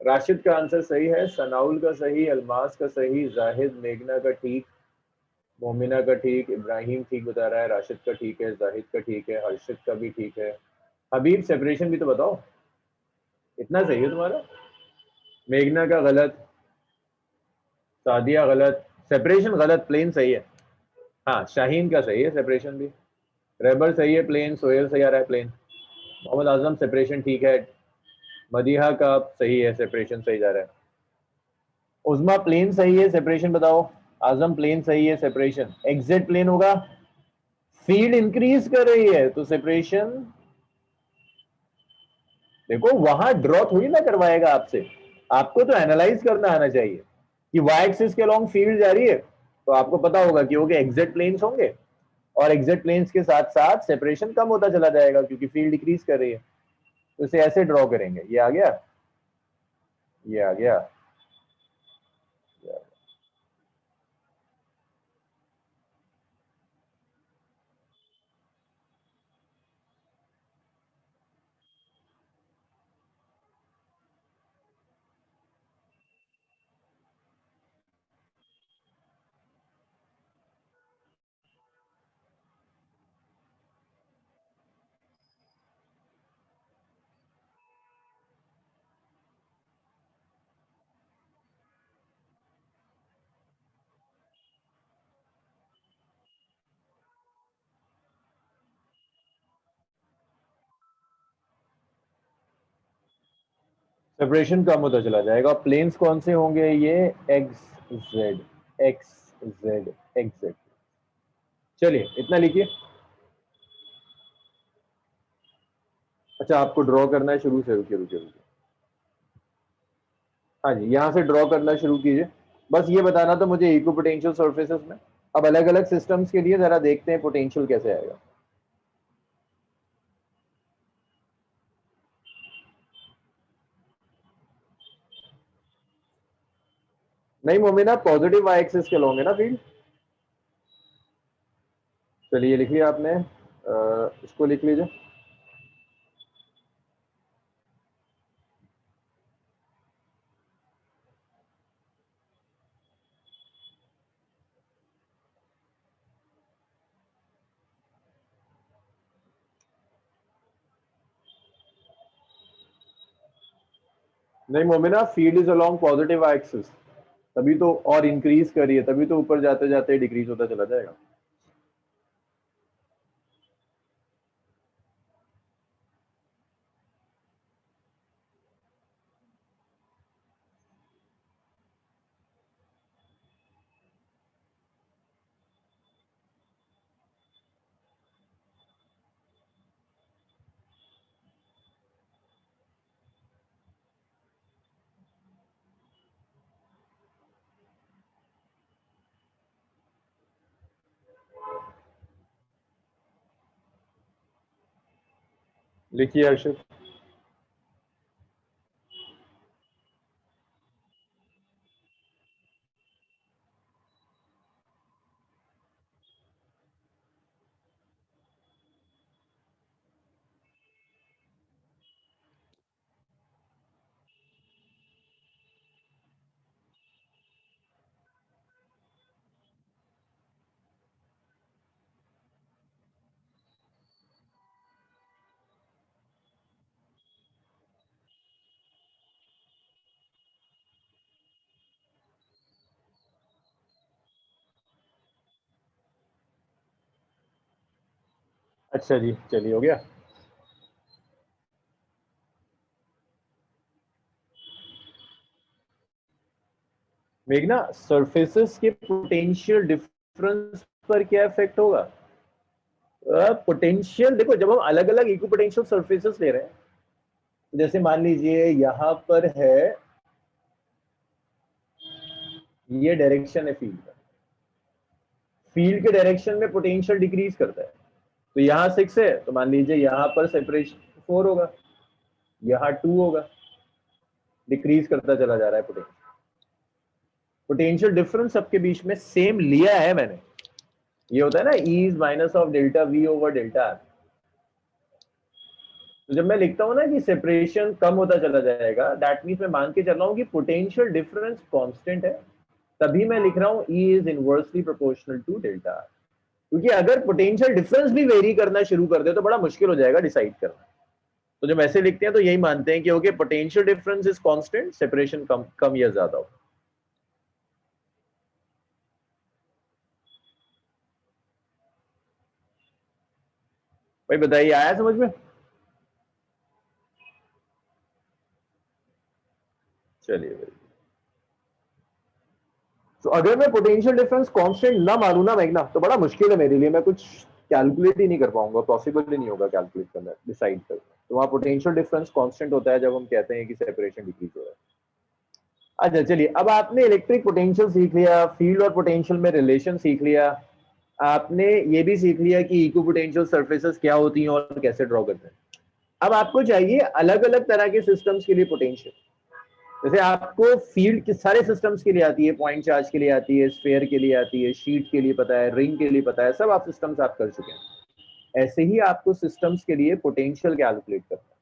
राशिद का आंसर सही है, सनाउल का सही, अल्मास का सही, जाहिद मेघना का ठीक, मोमिना का ठीक, इब्राहिम ठीक बता रहा है, राशिद का ठीक है, जाहिद का ठीक है, हर्षित का भी ठीक है। हबीब सेपरेशन भी तो बताओ, इतना सही है तुम्हारा। मेघना का गलत, सादिया गलत, सेपरेशन गलत, प्लेन सही है। हाँ शाहीन का सही है सेपरेशन भी, रेबर सही है, प्लेन, सोहेल सही आ रहा है प्लेन, मोहम्मद आजम सेपरेशन ठीक है, मदीहा का सही है सेपरेशन सही जा रहा है, उजमा प्लेन सही है सेपरेशन बताओ, आजम प्लेन सही है सेपरेशन, एग्जिट प्लेन होगा, फील्ड इंक्रीज कर रही है तो सेपरेशन, देखो वहां ड्रॉ थोड़ी ना करवाएगा आपसे, आपको तो एनालाइज करना आना चाहिए कि वाई एक्सिस के लॉन्ग फील्ड जा रही है, तो आपको पता होगा कि होंगे एग्जैक्ट प्लेन्स होंगे, और एग्जैक्ट प्लेन्स के साथ साथ सेपरेशन कम होता चला जाएगा क्योंकि फील्ड डिक्रीज कर रही है। तो इसे ऐसे ड्रॉ करेंगे, ये आ गया, ये आ गया, सेपरेशन कम होता चला जाएगा। प्लेन्स कौन से होंगे, ये x Z, x Z, x Z. चलिए इतना लिखिए। अच्छा आपको ड्रॉ करना है शुरू से, रुकिए रुकिए रुकिए, हाँ जी यहाँ से ड्रॉ करना शुरू कीजिए। बस ये बताना था मुझे इक्वी पोटेंशियल सर्फेसेस में, अब अलग अलग सिस्टम्स के लिए जरा देखते हैं पोटेंशियल कैसे आएगा। नहीं मोमिना, पॉजिटिव वाई एक्सिस के लोगे ना फील्ड। चलिए लिख लिया आपने, इसको लिख लीजिए। नहीं Momina, field is along positive y axis, तभी तो और इंक्रीज करिए, तभी तो ऊपर जाते जाते डिक्रीज होता चला जाएगा। लिखिए हर्षित। अच्छा जी, चलिए हो गया। मेघना, सरफेसेस के पोटेंशियल डिफरेंस पर क्या इफेक्ट होगा? पोटेंशियल देखो, जब हम अलग अलग इक्वी पोटेंशियल सरफेसेस ले रहे हैं, जैसे मान लीजिए यहां पर है, ये डायरेक्शन है फील्ड का, फील्ड के डायरेक्शन में पोटेंशियल डिक्रीज करता है। तो यहाँ 6 है, तो मान लीजिए यहाँ पर सेपरेशन 4 होगा, यहाँ 2 होगा, डिक्रीज करता चला जा रहा है पोटेंशियल। पोटेंशियल डिफरेंस सबके बीच में सेम लिया है मैंने। ये होता है ना, E is minus of delta V over delta R. तो जब मैं लिखता हूं ना कि सेपरेशन कम होता चला जाएगा, दैट मीन्स मैं मान के चल रहा हूं कि पोटेंशियल डिफरेंस कांस्टेंट है, तभी मैं लिख रहा हूं E is inversely proportional to delta r. क्योंकि अगर पोटेंशियल डिफरेंस भी वेरी करना शुरू कर दे तो बड़ा मुश्किल हो जाएगा डिसाइड करना। तो जब ऐसे लिखते हैं तो यही मानते हैं कि okay, potential difference is constant, separation कम कम या ज्यादा हो। भाई बताइए, आया समझ में? चलिए भाई, तो अगर मैं पोटेंशियल डिफरेंस कांस्टेंट ना मानूं ना मैगना, तो बड़ा मुश्किल है मेरे लिए, मैं कुछ कैलकुलेट ही नहीं कर पाऊंगा, पॉसिबल ही नहीं होगा कैलकुलेट करना, डिसाइड करना। तो वहां पोटेंशियल डिफरेंस कांस्टेंट होता है जब हम कहते हैं कि सेपरेशन डिक्रीज हो रहा है। अच्छा चलिए, अब आपने इलेक्ट्रिक पोटेंशियल सीख लिया, फील्ड और पोटेंशियल में रिलेशन सीख लिया, आपने ये भी सीख लिया कि इक्विपोटेंशियल सरफेसेस क्या होती हैं और कैसे ड्रॉ करते हैं। अब आपको चाहिए अलग अलग तरह के सिस्टम्स के लिए पोटेंशियल। जैसे आपको फील्ड के सारे सिस्टम्स के लिए आती है, पॉइंट चार्ज के लिए आती है, स्फेयर के लिए आती है, शीट के लिए पता है, रिंग के लिए पता है, सब आप सिस्टम्स आप कर चुके हैं। ऐसे ही आपको सिस्टम्स के लिए पोटेंशियल कैलकुलेट करना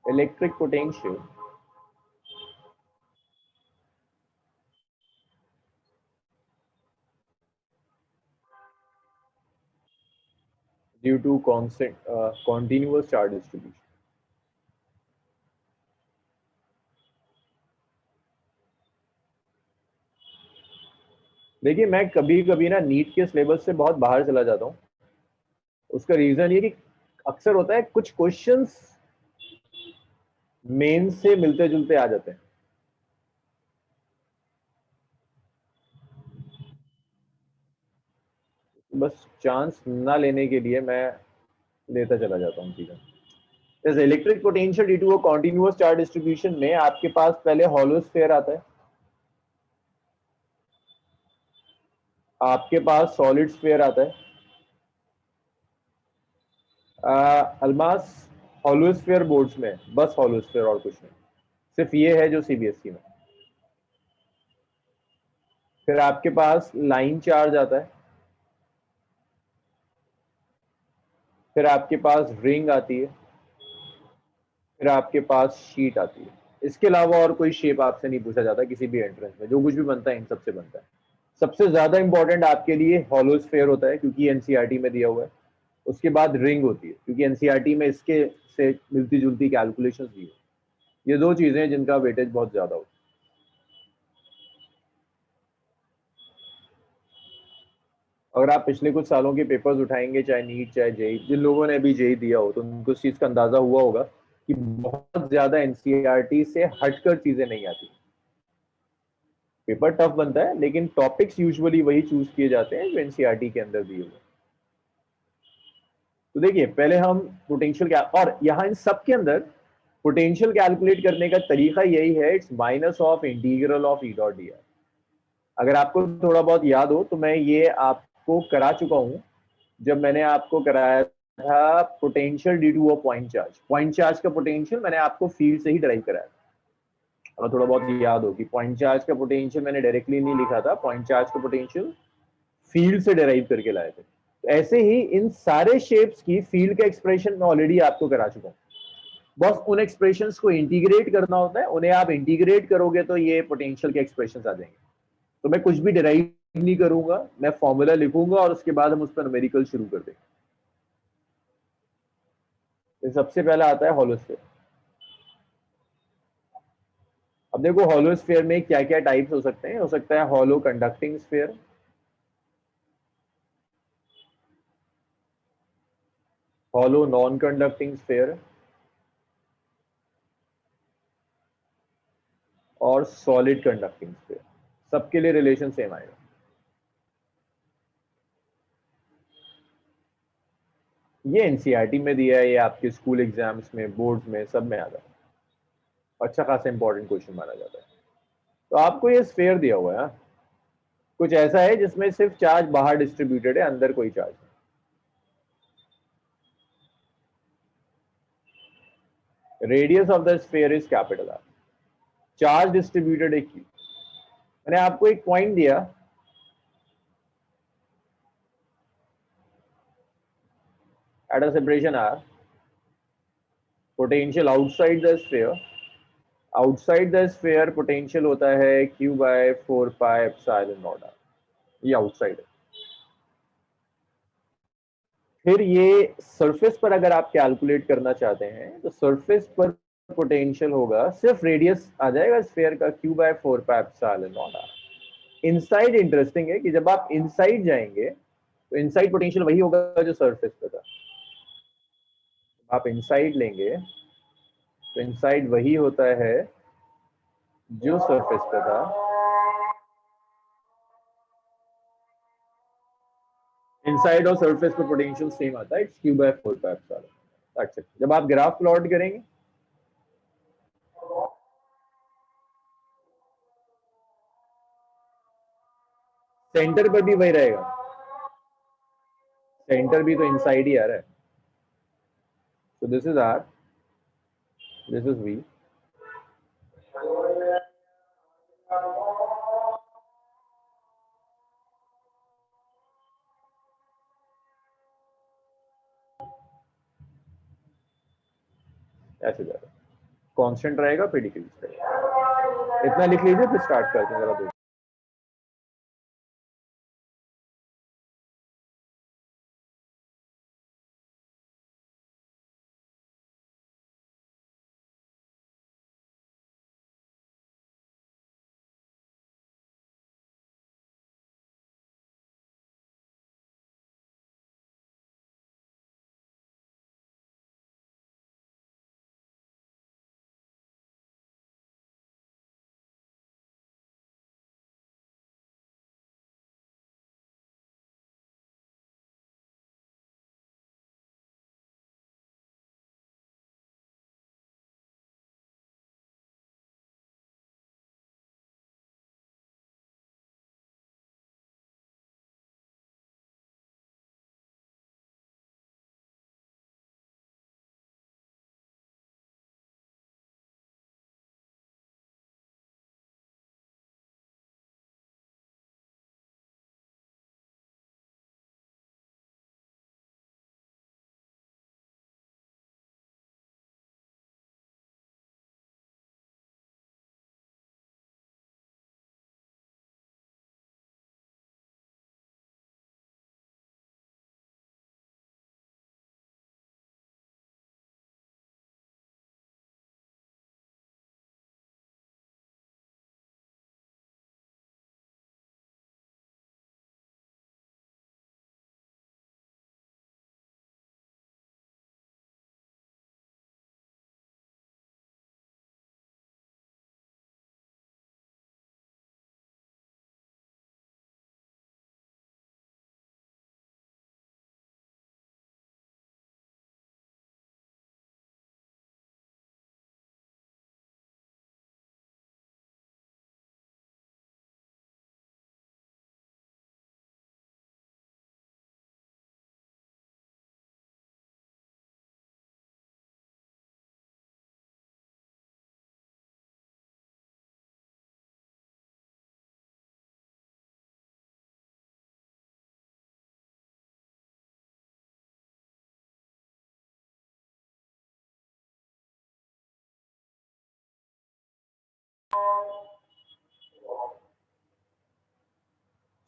है। Electric potential due to consent continuous charge distribution. देखिए, मैं कभी कभी ना नीट के सिलेबस से बहुत बाहर चला जाता हूँ। उसका रीजन ये कि अक्सर होता है कुछ क्वेश्चंस मेन से मिलते जुलते आ जाते हैं। बस चांस ना लेने के लिए मैं लेता चला जाता हूँ चीजें। जैसे electric potential due to continuous charge distribution में आपके पास पहले हॉलो स्फीयर आता है, आपके पास सॉलिड स्फीयर आता है। अल्मास, हॉलो स्फीयर बोर्ड्स में बस हॉलो स्फीयर और कुछ नहीं, सिर्फ ये है जो सीबीएसई में। फिर आपके पास लाइन चार्ज आता है, फिर आपके पास रिंग आती है, फिर आपके पास शीट आती है। इसके अलावा और कोई शेप आपसे नहीं पूछा जाता किसी भी एंट्रेंस में, जो कुछ भी बनता है इन सबसे बनता है। सबसे ज्यादा इंपॉर्टेंट आपके लिए हॉलो स्फीयर होता है क्योंकि एनसीईआरटी में दिया हुआ है। उसके बाद रिंग होती है क्योंकि एनसीईआरटी में इसके से मिलती जुलती कैलकुलेशन दी है। ये दो चीजें हैं जिनका वेटेज बहुत ज्यादा होता है। अगर आप पिछले कुछ सालों के पेपर्स उठाएंगे, चाहे नीट चाहे जेई, जिन लोगों ने अभी जेई दिया हो तो उनको इस चीज का अंदाजा हुआ होगा कि बहुत ज्यादा एनसीईआरटी से हटकर चीजें नहीं आती। पेपर टफ बनता है लेकिन टॉपिक्स यूजुअली वही चूज किए जाते हैं जो एनसीईआरटी के अंदर दिए हुए। तो देखिए, पहले हम पोटेंशियल क्या, और यहाँ इन सब के अंदर पोटेंशियल कैलकुलेट करने का तरीका यही है, it's minus of integral of E dot D R. अगर आपको थोड़ा बहुत याद हो तो मैं ये आपको करा चुका हूं जब मैंने आपको कराया था potential due to a point charge. Point charge का पोटेंशियल मैंने आपको फील्ड से ही ड्राइव कराया था। और थोड़ा बहुत याद हो कि पॉइंट चार्ज का पोटेंशियल मैंने डायरेक्टली नहीं लिखा था, पॉइंट चार्ज का पोटेंशियल फील्ड से डिराइव करके लाए थे। तो ऐसे ही इन सारे शेप्स की फील्ड का एक्सप्रेशन मैं ऑलरेडी आपको करा चुका हूं। बस उन एक्सप्रेशंस को इंटीग्रेट करना होता है, उन्हें आप इंटीग्रेट करोगे तो ये पोटेंशियल के एक्सप्रेशंस आ जाएंगे। तो मैं कुछ भी डिराइव नहीं करूंगा, मैं फॉर्मूला लिखूंगा और उसके बाद हम उस पर न्यूमेरिकल शुरू कर देंगे। तो सबसे पहला आता है हॉलोस्फीयर। अब देखो, हॉलोस्फीयर में क्या क्या टाइप्स हो सकते हैं। हो सकता है hollow conducting sphere, hollow non conducting sphere और सॉलिड कंडक्टिंग स्फीयर, सबके लिए रिलेशन सेम आएगा। ये एनसीईआरटी में दिया है, ये आपके स्कूल एग्जाम्स में, बोर्ड्स में, सब में आता है, अच्छा खासा इंपॉर्टेंट क्वेश्चन माना जाता है। तो आपको ये स्फीयर दिया हुआ है, हाँ? कुछ ऐसा है जिसमें सिर्फ चार्ज बाहर डिस्ट्रीब्यूटेड है, अंदर कोई चार्ज नहीं। Radius of the sphere is capital r, charge distributed है क्यू। मैंने आपको एक पॉइंट दिया, at a separation r, potential outside the sphere, outside the sphere potential होता है q by 4 pi epsilon naught r, ये आउटसाइड है। फिर ये सरफेस पर अगर आप कैलकुलेट करना चाहते हैं तो सरफेस पर पोटेंशियल होगा, सिर्फ रेडियस आ जाएगा स्फीयर का q by 4 pi epsilon naught r. Inside interesting है कि जब आप इनसाइड जाएंगे तो इनसाइड पोटेंशियल वही होगा जो सरफेस पे था। आप इनसाइड लेंगे तो इनसाइड वही होता है जो सरफेस पे था। इनसाइड और सरफेस पे पोटेंशियल सेम आता है, it's q by 4 pi epsilon. That's it. जब आप ग्राफ प्लॉट करेंगे सेंटर पर भी वही रहेगा, सेंटर भी तो इनसाइड ही आ रहा है। So this is R, this is V. ऐसे जा रहा है, कांस्टेंट रहेगा फिर डिक्रीज करेगा। इतना लिख लीजिए फिर स्टार्ट करते हैं जरा।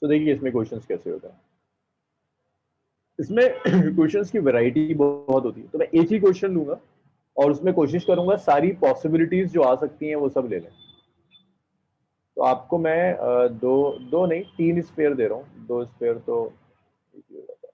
तो देखिए इसमें क्वेश्चंस कैसे होता है। इसमें क्वेश्चंस की वैरायटी बहुत होती है, तो मैं एक ही क्वेश्चन लूंगा और उसमें कोशिश करूंगा सारी पॉसिबिलिटीज जो आ सकती हैं वो सब ले लें। तो आपको मैं दो दो नहीं 3 स्फीयर दे रहा हूँ, 2 स्फीयर तो एक ही हो जाता है।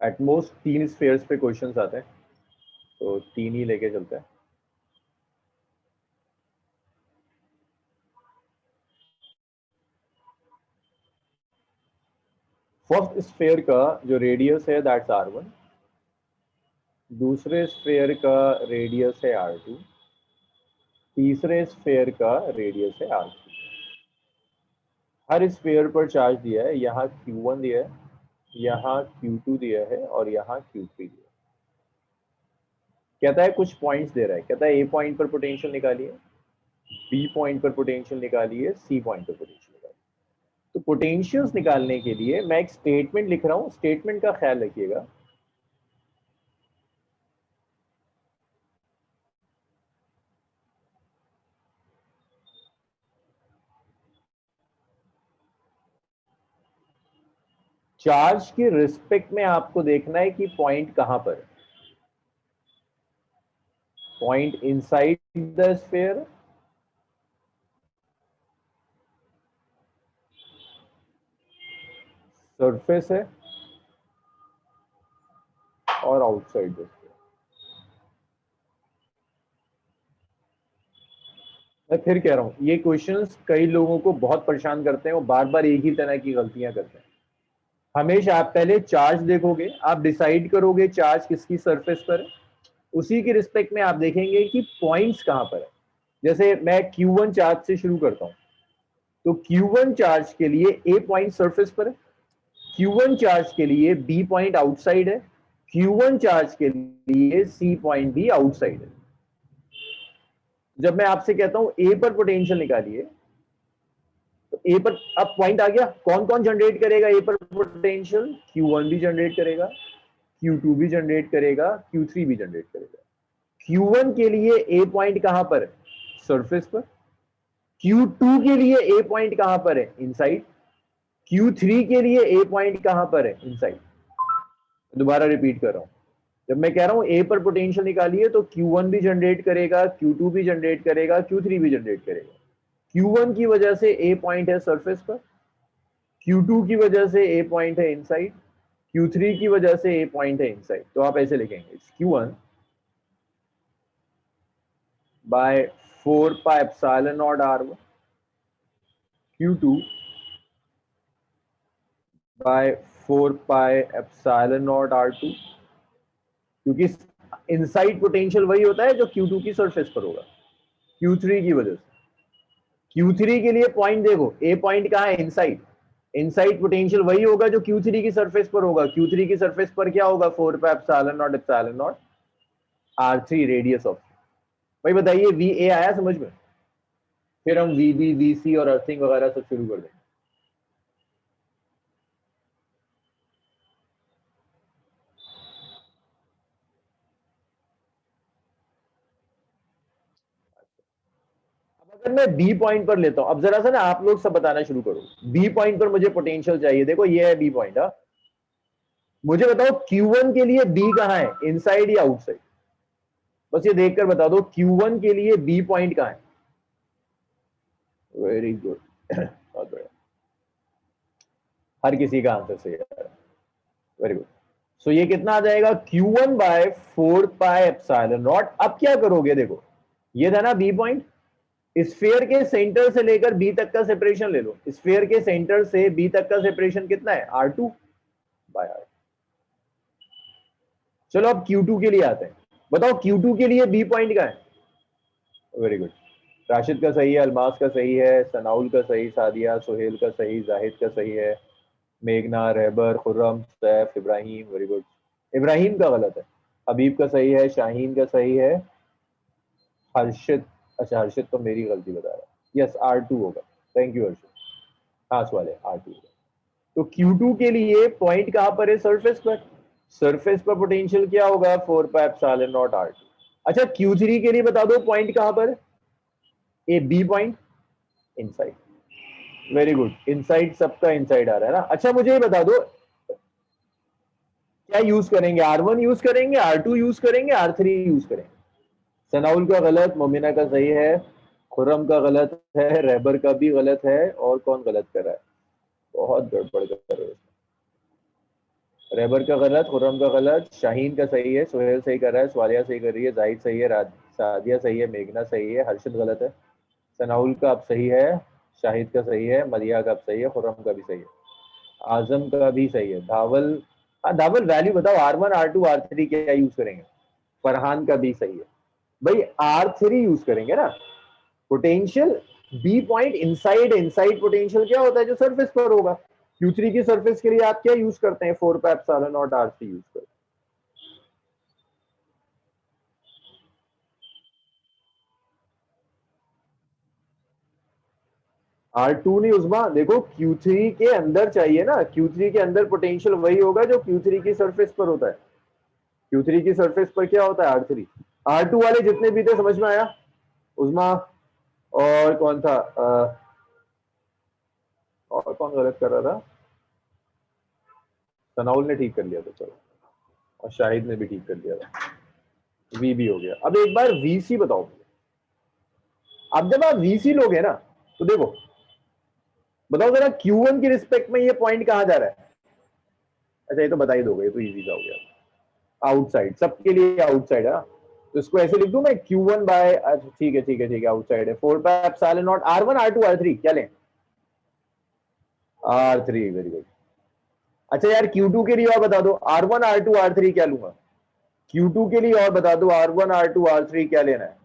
एटमोस्ट 3 स्फेयर्स पे क्वेश्चंस आते हैं, तो 3 ही लेके चलते हैं। फर्स्ट स्फेयर का जो रेडियस है दैट्स r1, दूसरे स्फेयर का रेडियस है r2, तीसरे स्फेयर का रेडियस है r3। हर स्फेयर पर चार्ज दिया है, यहाँ q1 दिया है, यहाँ q2 दिया है और यहाँ q3 दिया है। कहता है कुछ पॉइंट्स दे रहा है, कहता है ए पॉइंट पर पोटेंशियल निकालिए, बी पॉइंट पर पोटेंशियल निकालिए, सी पॉइंट पर पोटेंशियल निकालिए। तो पोटेंशियल्स निकालने के लिए मैं एक स्टेटमेंट लिख रहा हूं, स्टेटमेंट का ख्याल रखिएगा। चार्ज के रिस्पेक्ट में आपको देखना है कि पॉइंट कहां पर है। Point inside the sphere, surface है, और आउटसाइड द स्फीयर। मैं फिर कह रहा हूं, ये क्वेश्चंस कई लोगों को बहुत परेशान करते हैं, वो बार बार एक ही तरह की गलतियां करते हैं। हमेशा आप पहले चार्ज देखोगे, आप डिसाइड करोगे चार्ज किसकी सरफेस पर है, उसी के रिस्पेक्ट में आप देखेंगे कि पॉइंट्स कहां पर है। जैसे मैं Q1 चार्ज से शुरू करता हूं, तो Q1 चार्ज के लिए ए पॉइंट सरफेस पर है, Q1 चार्ज के लिए बी पॉइंट आउटसाइड है, Q1 चार्ज के लिए सी पॉइंट भी आउटसाइड है। जब मैं आपसे कहता हूं ए पर पोटेंशियल निकालिए, तो ए पर अब पॉइंट आ गया, कौन कौन जनरेट करेगा ए पर पोटेंशियल? Q1 भी जनरेट करेगा, Q2 भी जनरेट करेगा, Q3 भी जनरेट करेगा। Q1 के लिए ए पॉइंट कहां पर है? सरफेस पर। Q2 के लिए ए पॉइंट कहां पर है? इनसाइड। Q3 के लिए ए पॉइंट कहां पर है? इनसाइड। दोबारा रिपीट कर रहा हूं, जब मैं कह रहा हूं ए पर पोटेंशियल निकालिए, तो Q1 भी जनरेट करेगा, Q2 भी जनरेट करेगा, Q3 भी जनरेट करेगा। Q1 की वजह से ए पॉइंट है सरफेस पर, Q2 की वजह से ए पॉइंट है इनसाइड, Q3 की वजह से ए पॉइंट है इनसाइड। तो आप ऐसे लिखेंगे, Q1 by 4 pi epsilon naught R1, Q2 by 4 pi epsilon naught R2, क्योंकि इनसाइड पोटेंशियल वही होता है जो Q2 की सरफेस पर होगा, Q3 की वजह से। Q3 के लिए पॉइंट देखो, ए पॉइंट कहां है? इनसाइड। इनसाइड पोटेंशियल वही होगा जो Q3 की सरफेस पर होगा। Q3 की सरफेस पर क्या होगा? 4 pi epsilon not R3 radius of. भाई बताइए, वी ए आया समझ में? फिर हम वी बी, वी सी और अर्थिंग वगैरह सब शुरू कर देंगे। अब अगर मैं बी पॉइंट पर लेता हूं, अब जरा सा ना आप लोग सब बताना शुरू करो। बी पॉइंट पर मुझे पोटेंशियल चाहिए, देखो ये है बी पॉइंट। मुझे बताओ Q1 के लिए बी कहां है? इनसाइड या आउटसाइड? बस ये देखकर बता दो Q1 के लिए बी पॉइंट कहां है। वेरी गुड, बहुत बढ़िया, हर किसी का आंसर सही है। Very good. सो ये कितना आ जाएगा? Q1 by 4 pi epsilon not. अब क्या करोगे, देखो ये था ना बी पॉइंट, स्फीयर के सेंटर से लेकर बी तक का सेपरेशन ले लो। स्फीयर के सेंटर से बी तक का सेपरेशन कितना है? R2 bye R। चलो अब Q2 के लिए आते हैं। बताओ Q2 के लिए बी पॉइंट का है? वेरी गुड, राशिद का सही है, अलमास का सही है, सनाउल का सही, सादिया, सोहेल का सही, जाहिद का सही है, मेघना, रहबर, खुर्रम, सैफ, इब्राहिम। वेरी गुड, इब्राहिम का गलत है। हबीब का सही है, शाहीन का सही है, हर्षित, अच्छा हर्षित तो मेरी गलती बता रहा है। यस R2 होगा। थैंक यू हर्षित, हाँ सवाल है R2 होगा। तो Q2 के लिए पॉइंट कहां पर है? सरफेस पर। सरफेस पर पोटेंशियल क्या होगा? 4 पाई एप्सिलॉन नॉट R2। अच्छा Q3 के लिए बता दो पॉइंट कहां पर? A b point, inside. Very good, inside, सबका इनसाइड आ रहा है ना। अच्छा मुझे ये बता दो, क्या यूज करेंगे? R1 यूज करेंगे, R2 यूज करेंगे, R3 यूज करेंगे? सनाउल का गलत, मोमिना का सही है, खुर्रम का गलत है, रहबर का भी गलत है, और कौन गलत कर रहा है? बहुत गड़बड़ कर रहे हो। रहबर का गलत, खुर्रम का गलत, शाहीन का सही है, सोहेल सही कर रहा है, स्वालिया सही कर रही है, जाहिद सही है, सादिया सही है, मेघना सही है, हर्षद गलत है, सनाउल का अब सही है, शाहिद का सही है, मरिया का अब सही है, खुर्रम का भी सही है, आजम का भी सही है, धावल, हाँ धावल वैल्यू बताओ R1 R2 R3 क्या यूज करेंगे। फरहान का भी सही है भाई, R3 यूज करेंगे ना। Potential b point inside, inside potential क्या होता है जो सरफेस पर होगा। Q3 की सरफेस के लिए आप क्या यूज करते हैं, 4 pi epsilon not R3 use करते हैं। R2 नहीं उस्मा, देखो Q3 के अंदर चाहिए ना, Q3 के अंदर पोटेंशियल वही होगा जो Q3 की सरफेस पर होता है। Q3 की सरफेस पर क्या होता है R3। R2 वाले जितने भी थे समझ में आया उस्मा। और कौन था और कौन गलत कर रहा था, सनाउल ने ठीक कर लिया था चलो, और शाहिद ने भी ठीक कर लिया था, वी भी हो गया। अब एक बार वीसी बताओ। अब जब आप वीसी लोगे ना तो देखो, बताओ जरा Q1 की रिस्पेक्ट में ये पॉइंट कहां जा रहा है। अच्छा ये तो बता ही दोगे, ये तो इजी सा हो गया, आउटसाइड, सबके लिए आउटसाइड है। तो इसको ऐसे लिख दूं मैं Q1 बाय, ठीक है ठीक है ठीक है, आउटसाइड है, 4 pi epsilon naught R1 R2 R3 क्या लें, R3, वेरी गुड। अच्छा यार Q2 के लिए और बता दो, R1 R2 R3 क्या लूंगा। Q2 के लिए और बता दो, R1 R2 R3 क्या लेना है,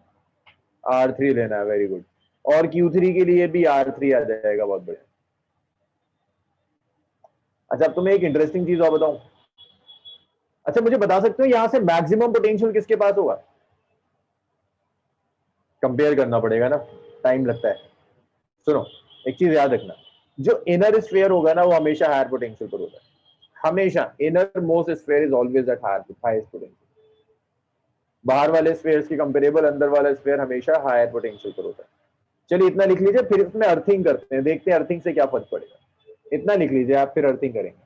R3 लेना है, वेरी गुड। और Q3 के लिए भी R3 आ जाएगा, बहुत बढ़िया। अच्छा अब तुम्हें एक इंटरेस्टिंग चीज और बताऊं। अच्छा मुझे बता सकते हो यहां से मैक्सिमम पोटेंशियल किसके पास होगा। कंपेयर करना पड़ेगा ना, टाइम लगता है। सुनो, एक चीज याद रखना, जो इनर स्फीयर होगा ना वो हमेशा हायर पोटेंशियल पर होता है, हमेशा। Inner most sphere is always at highest potential. बाहर वाले स्फीयर्स की कंपेरेबल अंदर वाला स्फीयर हमेशा हायर पोटेंशियल पर होता है। चलिए इतना लिख लीजिए, फिर इसमें अर्थिंग करते हैं, देखते हैं अर्थिंग से क्या फर्क पड़ेगा। इतना लिख लीजिए आप, फिर अर्थिंग करेंगे।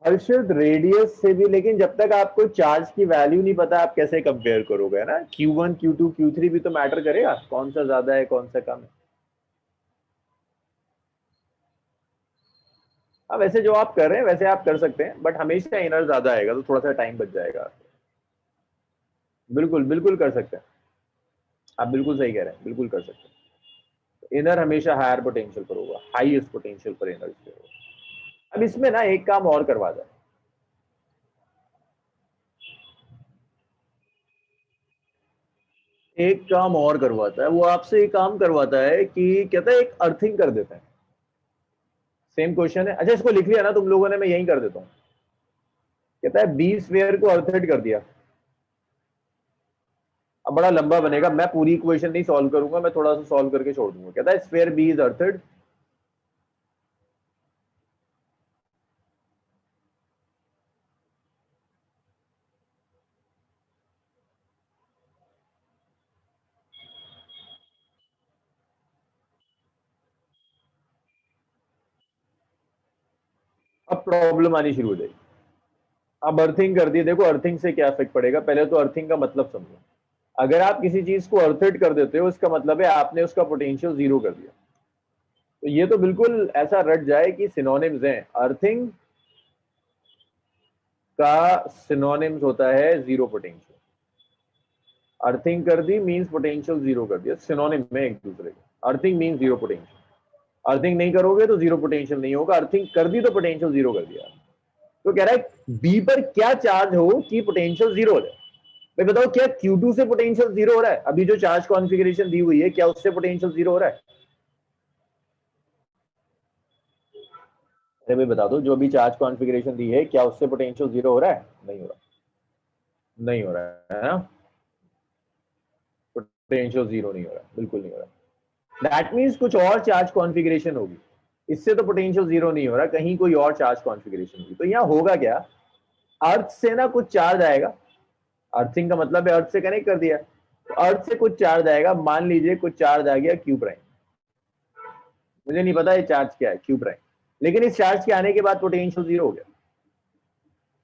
हर्षद रेडियस से भी, लेकिन जब तक आपको चार्ज की वैल्यू नहीं पता आप कैसे कंपेयर करोगे ना। Q1 Q2 Q3 भी तो मैटर करेगा, कौन सा ज्यादा है कौन सा कम है। हाँ वैसे जो आप कर रहे हैं वैसे आप कर सकते हैं, बट हमेशा इनर ज्यादा आएगा तो थोड़ा सा टाइम बच जाएगा। बिल्कुल बिल्कुल कर सकते हैं, आप बिल्कुल सही कह रहे हैं, बिल्कुल कर सकते हैं। इनर हमेशा हायर पोटेंशियल पर होगा, हाईएस्ट पोटेंशियल पर इनर होगा। अब इसमें ना एक काम और करवा जाए, एक काम और करवाता है वो आपसे, एक काम करवाता है कि कहता है एक अर्थिंग कर देते हैं। सेम क्वेश्चन है, अच्छा इसको लिख लिया ना तुम लोगों ने, मैं यही कर देता हूँ। कहता है बी स्क्वायर को अर्थेड कर दिया। अब बड़ा लंबा बनेगा, मैं पूरी इक्वेशन नहीं सॉल्व करूंगा, मैं थोड़ा सा सॉल्व करके छोड़ दूंगा। कहता है स्क्वायर बी इज अर्थेड। अब प्रॉब्लम आनी शुरू हो जाएगी। अब अर्थिंग कर दी, देखो अर्थिंग से क्या इफेक्ट पड़ेगा, पहले तो अर्थिंग का मतलब समझो। अगर आप किसी चीज को अर्थेड कर देते हो इसका मतलब है आपने उसका पोटेंशियल जीरो कर दिया। तो ये तो बिल्कुल ऐसा रट जाए कि सिनोनिम्स हैं। अर्थिंग का सिनोनिम्स होता है जीरो पोटेंशियल। अर्थिंग कर दी मींस पोटेंशियल जीरो कर दिया, सिनोनिम में एक दूसरे के। Earthing means zero potential. Earthing नहीं करोगे तो जीरो पोटेंशियल नहीं होगा, अर्थिंग कर दी तो पोटेंशियल जीरो कर दिया। तो कह रहा है बी पर क्या चार्ज हो कि पोटेंशियल जीरो हो जाए। भाई बताओ क्या Q2 से पोटेंशियल जीरो हो रहा है? अभी जो चार्ज कॉन्फ़िगरेशन दी हुई है क्या उससे पोटेंशियल जीरो हो रहा है? अरे भाई बता दो, जो अभी चार्ज कॉन्फ़िगरेशन दी है क्या उससे पोटेंशियल जीरो हो रहा है? नहीं हो रहा, नहीं हो रहा है ना, पोटेंशियल जीरो नहीं हो रहा, बिल्कुल नहीं हो रहा। दैट मीन्स कुछ और चार्ज कॉन्फ़िगरेशन होगी, इससे तो पोटेंशियल जीरो नहीं हो रहा, कहीं कोई और चार्ज कॉन्फ़िगरेशन होगी। तो यहाँ होगा क्या, अर्थ से ना कुछ चार्ज आएगा, अर्थिंग का मतलब है अर्थ से कनेक्ट कर दिया, तो अर्थ से कुछ चार्ज आएगा, मान लीजिए कुछ चार्ज आ गया क्यू प्राइम, मुझे नहीं पता ये चार्ज क्या है क्यू प्राइम, लेकिन इस चार्ज के आने के बाद पोटेंशियल जीरो हो गया।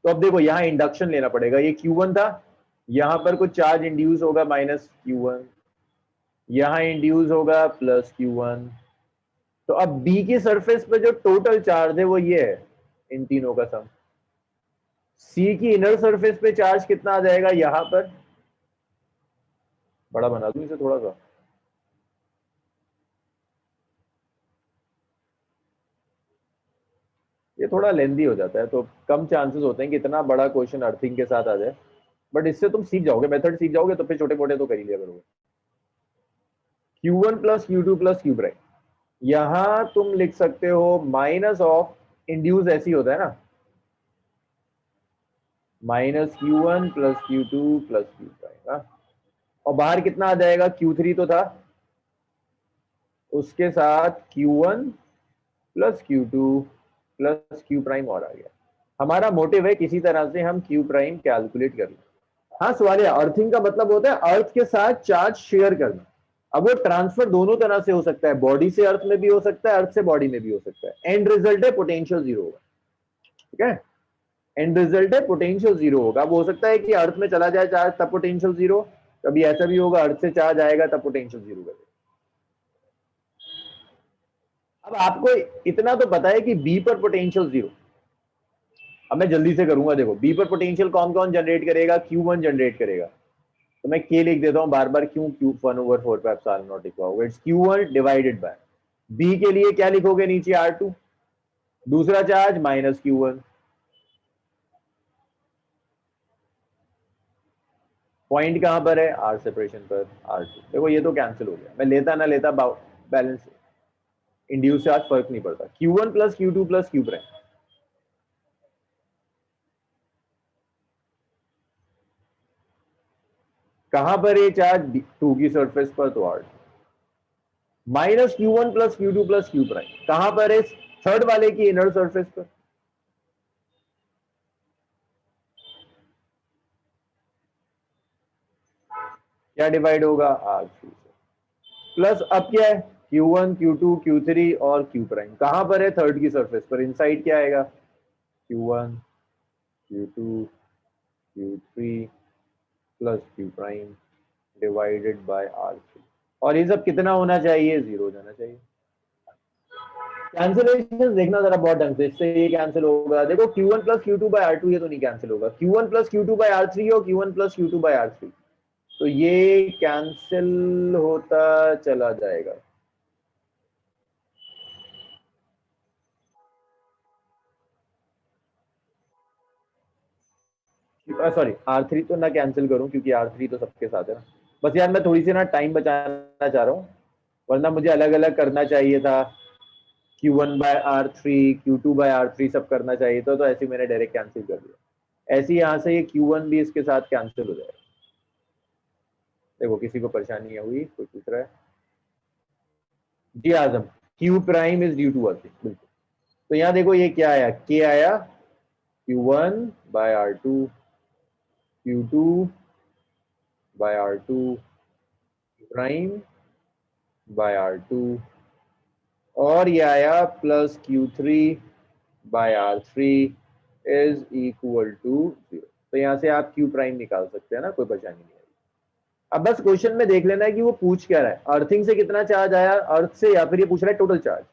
तो अब देखो यहाँ इंडक्शन लेना पड़ेगा, ये Q1 था, यहां पर कुछ चार्ज इंड्यूस होगा -Q1, यहां इंड्यूस होगा +Q1। तो अब बी की सरफेस पे जो टोटल चार्ज है वो ये है, इन तीनों का सम। सी की इनर सरफेस पे चार्ज कितना आ जाएगा, यहां पर बड़ा बना दूं इसे थोड़ा सा, ये थोड़ा लेंदी हो जाता है तो कम चांसेस होते हैं कि इतना बड़ा क्वेश्चन अर्थिंग के साथ आ जाए, बट इससे तुम सीख जाओगे, मेथड सीख जाओगे तो फिर छोटे मोटे तो कर ही लिया करोगे। Q1 plus Q2 plus Q prime, यहां तुम लिख सकते हो माइनस ऑफ इंड्यूस, ऐसी होता है ना, -Q1 plus Q2 plus Q prime, और बाहर कितना आ जाएगा, Q3 तो था, उसके साथ Q1 plus Q2 plus Q prime और आ गया। हमारा मोटिव है किसी तरह से हम Q प्राइम कैलकुलेट कर लें। हाँ सवाल है, अर्थिंग का मतलब होता है अर्थ के साथ चार्ज शेयर करना। अब वो ट्रांसफर दोनों तरह से हो सकता है, बॉडी से अर्थ में भी हो सकता है, अर्थ से बॉडी में भी हो सकता है, एंड रिजल्ट है पोटेंशियल जीरो होगा। ठीक है, एंड रिजल्ट है पोटेंशियल जीरो होगा। अब हो सकता है कि अर्थ में चला जाए चार्ज तब पोटेंशियल जीरो, कभी ऐसा भी होगा अर्थ से चार्ज आएगा तब पोटेंशियल जीरो करेगा। अब आपको इतना तो पता है कि बी पर पोटेंशियल जीरो, अब मैं जल्दी से करूंगा, देखो बी पर पोटेंशियल कौन कौन जनरेट करेगा, Q1 जनरेट करेगा, तो मैं के लिख देता हूं बार बार, क्यों Q1/4 पे एप्सिलॉन नॉट लिखा होगा, it's Q1 divided by B के लिए क्या लिखोगे नीचे R2, दूसरा चार्ज -Q1, पॉइंट कहां पर है, R सेपरेशन पर R2। देखो ये तो कैंसिल हो गया, मैं लेता ना लेता बैलेंस, इंड्यूस चार्ज फर्क नहीं पड़ता, Q1 plus Q2 plus Q prime, कहां पर ये चार्ज, 2 की सरफेस पर, तो R2, -Q1 plus Q2 plus Q prime कहां पर है, थर्ड वाले की इनर सरफेस पर, क्या डिवाइड होगा, R3 से, प्लस अब क्या है, Q1 Q2 Q3 और Q प्राइम कहां पर है, थर्ड की सरफेस पर, इनसाइड क्या आएगा, Q1 Q2 Q3 plus Q prime divided by R3, और ये सब कितना होना चाहिए, जीरो हो जाना चाहिए। कैंसिलेशन देखना जरा बहुत ढंग से, इससे ये कैंसिल होगा, देखो Q1 plus Q2 bye R2 ये तो नहीं कैंसिल होगा, Q1 plus Q2 bye R3 और Q1 plus Q2 bye R3, तो ये कैंसिल होता चला जाएगा। सॉरी R3 तो ना कैंसिल करूं क्योंकि R3 तो सबके साथ है ना, बस यार मैं थोड़ी सी ना टाइम बचाना चाह रहा हूँ, वरना मुझे अलग अलग करना चाहिए था, Q1 bye R3 Q2 bye R3 सब करना चाहिए था, तो ऐसे मैंने डायरेक्ट कैंसिल कर दिया, ऐसे यहाँ से ये Q1 भी इसके साथ कैंसिल हो जाएगा। देखो किसी को परेशानी हुई, कोई पूछ रहा है, ji Azam, Q prime is due to earthing, बिल्कुल। तो यहाँ देखो ये क्या आया, K आया, Q1 bye R2 Q2 bye R2 prime bye R2, और ये आया plus Q3 by R3 is equal to 0। तो यहाँ से आप Q प्राइम निकाल सकते हैं ना, कोई परेशानी नहीं है। अब बस क्वेश्चन में देख लेना है कि वो पूछ क्या रहा है, अर्थिंग से कितना चार्ज आया अर्थ से, या फिर ये पूछ रहा है total charge,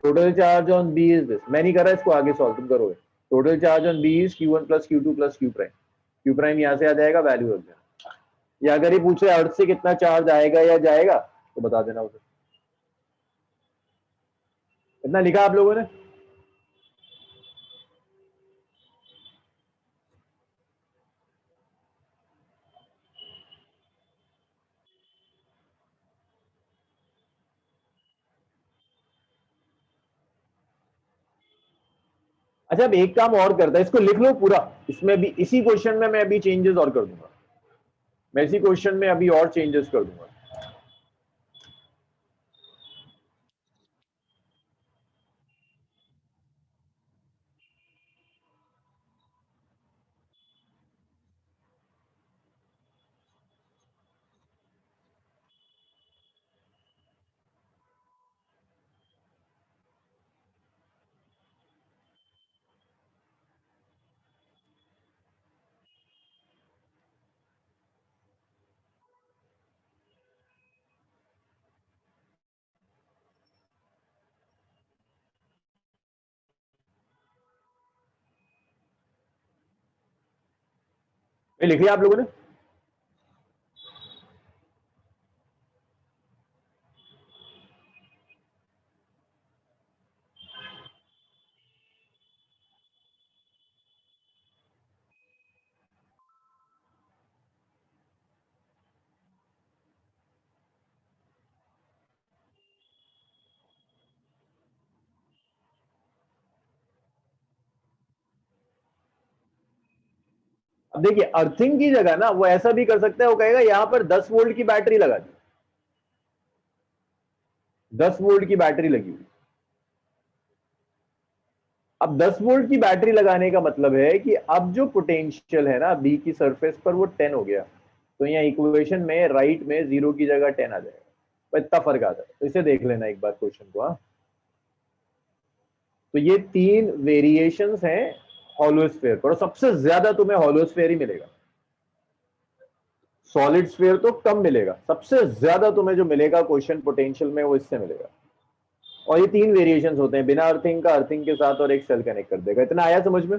total charge on b is this, मैं नहीं कर रहा इसको, आगे सॉल्व तुम करोगे। Total charge on b is Q1 plus Q2 plus Q prime, Q prime यहाँ से आ जाएगा, वैल्यू रख देना, या अगर ये पूछे अर्थ से कितना चार्ज आएगा या जाएगा तो बता देना उसे। इतना लिखा आप लोगों ने, अच्छा, अब एक काम और करता है, इसको लिख लो पूरा, इसमें भी इसी क्वेश्चन में मैं अभी चेंजेस और कर दूंगा, मैं इसी क्वेश्चन में अभी और चेंजेस कर दूंगा। ये लिख लिया आप लोगों ने? अब देखिए, अर्थिंग की जगह ना वो ऐसा भी कर सकता है, वो कहेगा यहां पर 10 वोल्ट की बैटरी लगा दी, 10 वोल्ट की बैटरी लगी हुई। अब 10 वोल्ट की बैटरी लगाने का मतलब है कि अब जो पोटेंशियल है ना बी की सरफेस पर, वो 10 हो गया। तो यहाँ इक्वेशन में राइट में 0 की जगह 10 आ जाएगा, तो इतना फर्क आता है। तो इसे देख लेना एक बार क्वेश्चन को। हाँ, तो ये 3 वेरिएशंस हैं हॉलोस्फेयर पर, और सबसे ज्यादा तुम्हें हॉलोस्फेयर ही मिलेगा, सॉलिड स्फीयर तो कम मिलेगा। सबसे ज्यादा तुम्हें जो मिलेगा क्वेश्चन पोटेंशियल में, वो इससे मिलेगा। और ये 3 वेरिएशंस होते हैं, बिना अर्थिंग का, अर्थिंग के साथ, और एक सेल कनेक्ट कर देगा। इतना आया समझ में?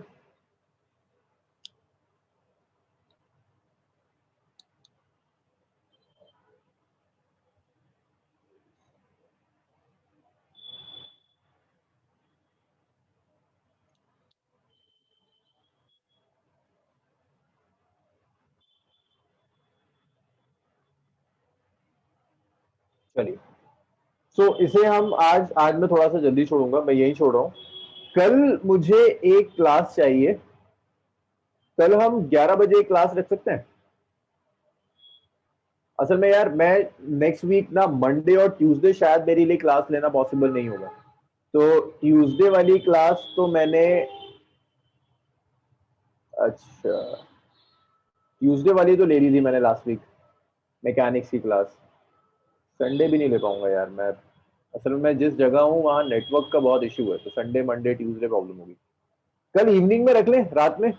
चलिए, इसे हम आज आज मैं थोड़ा सा जल्दी छोड़ूंगा, मैं यही छोड़ रहा हूं। कल मुझे एक क्लास चाहिए, कल हम 11 बजे एक क्लास रख सकते हैं? असल में यार, मैं नेक्स्ट वीक ना मंडे और ट्यूसडे शायद मेरे लिए क्लास लेना पॉसिबल नहीं होगा। तो ट्यूसडे वाली क्लास तो मैंने, अच्छा, ट्यूसडे वाली तो ले ली थी मैंने लास्ट वीक, मैकेनिक्स की क्लास। संडे भी नहीं ले पाऊंगा यार मैं, असल में मैं जिस जगह हूँ वहाँ नेटवर्क का बहुत इशू है, तो संडे मंडे ट्यूसडे प्रॉब्लम होगी। कल इवनिंग में रख लें, रात में।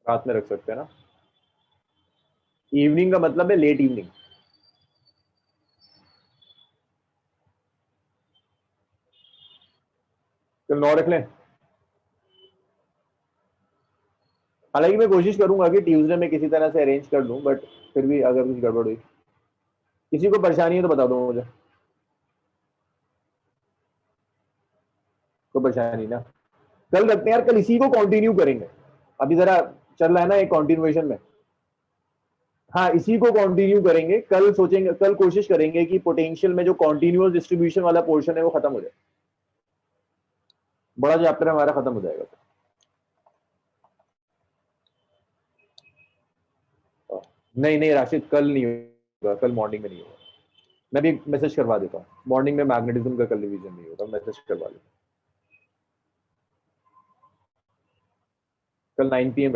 रात में रख सकते हैं ना? इवनिंग का मतलब है लेट इवनिंग। कल 9 रख लें। हालांकि मैं कोशिश करूंगा कि ट्यूसडे में किसी तरह से अरेंज कर दूं, बट फिर भी अगर कुछ गड़बड़ हुई, किसी को परेशानी है तो बता दो मुझे। कोई परेशानी ना, कल रखते हैं यार, कल इसी को कंटिन्यू करेंगे। अभी जरा चल रहा है ना एक कंटिन्यूएशन में। हाँ, इसी को कंटिन्यू करेंगे। कल सोचेंगे, कल कोशिश करेंगे कि पोटेंशियल में जो कॉन्टिन्यूअस डिस्ट्रीब्यूशन वाला पोर्शन है वो खत्म हो जाए, बड़ा चैप्टर हमारा खत्म हो जाएगा। नहीं नहीं राशिद, कल नहीं होगा, कल मॉर्निंग में नहीं होगा। मैं भी मैसेज करवा देता हूँ, मॉर्निंग में मैग्नेटिज्म का कल रिवीजन नहीं होगा, मैसेज करवा देता हूँ। कल 9 PM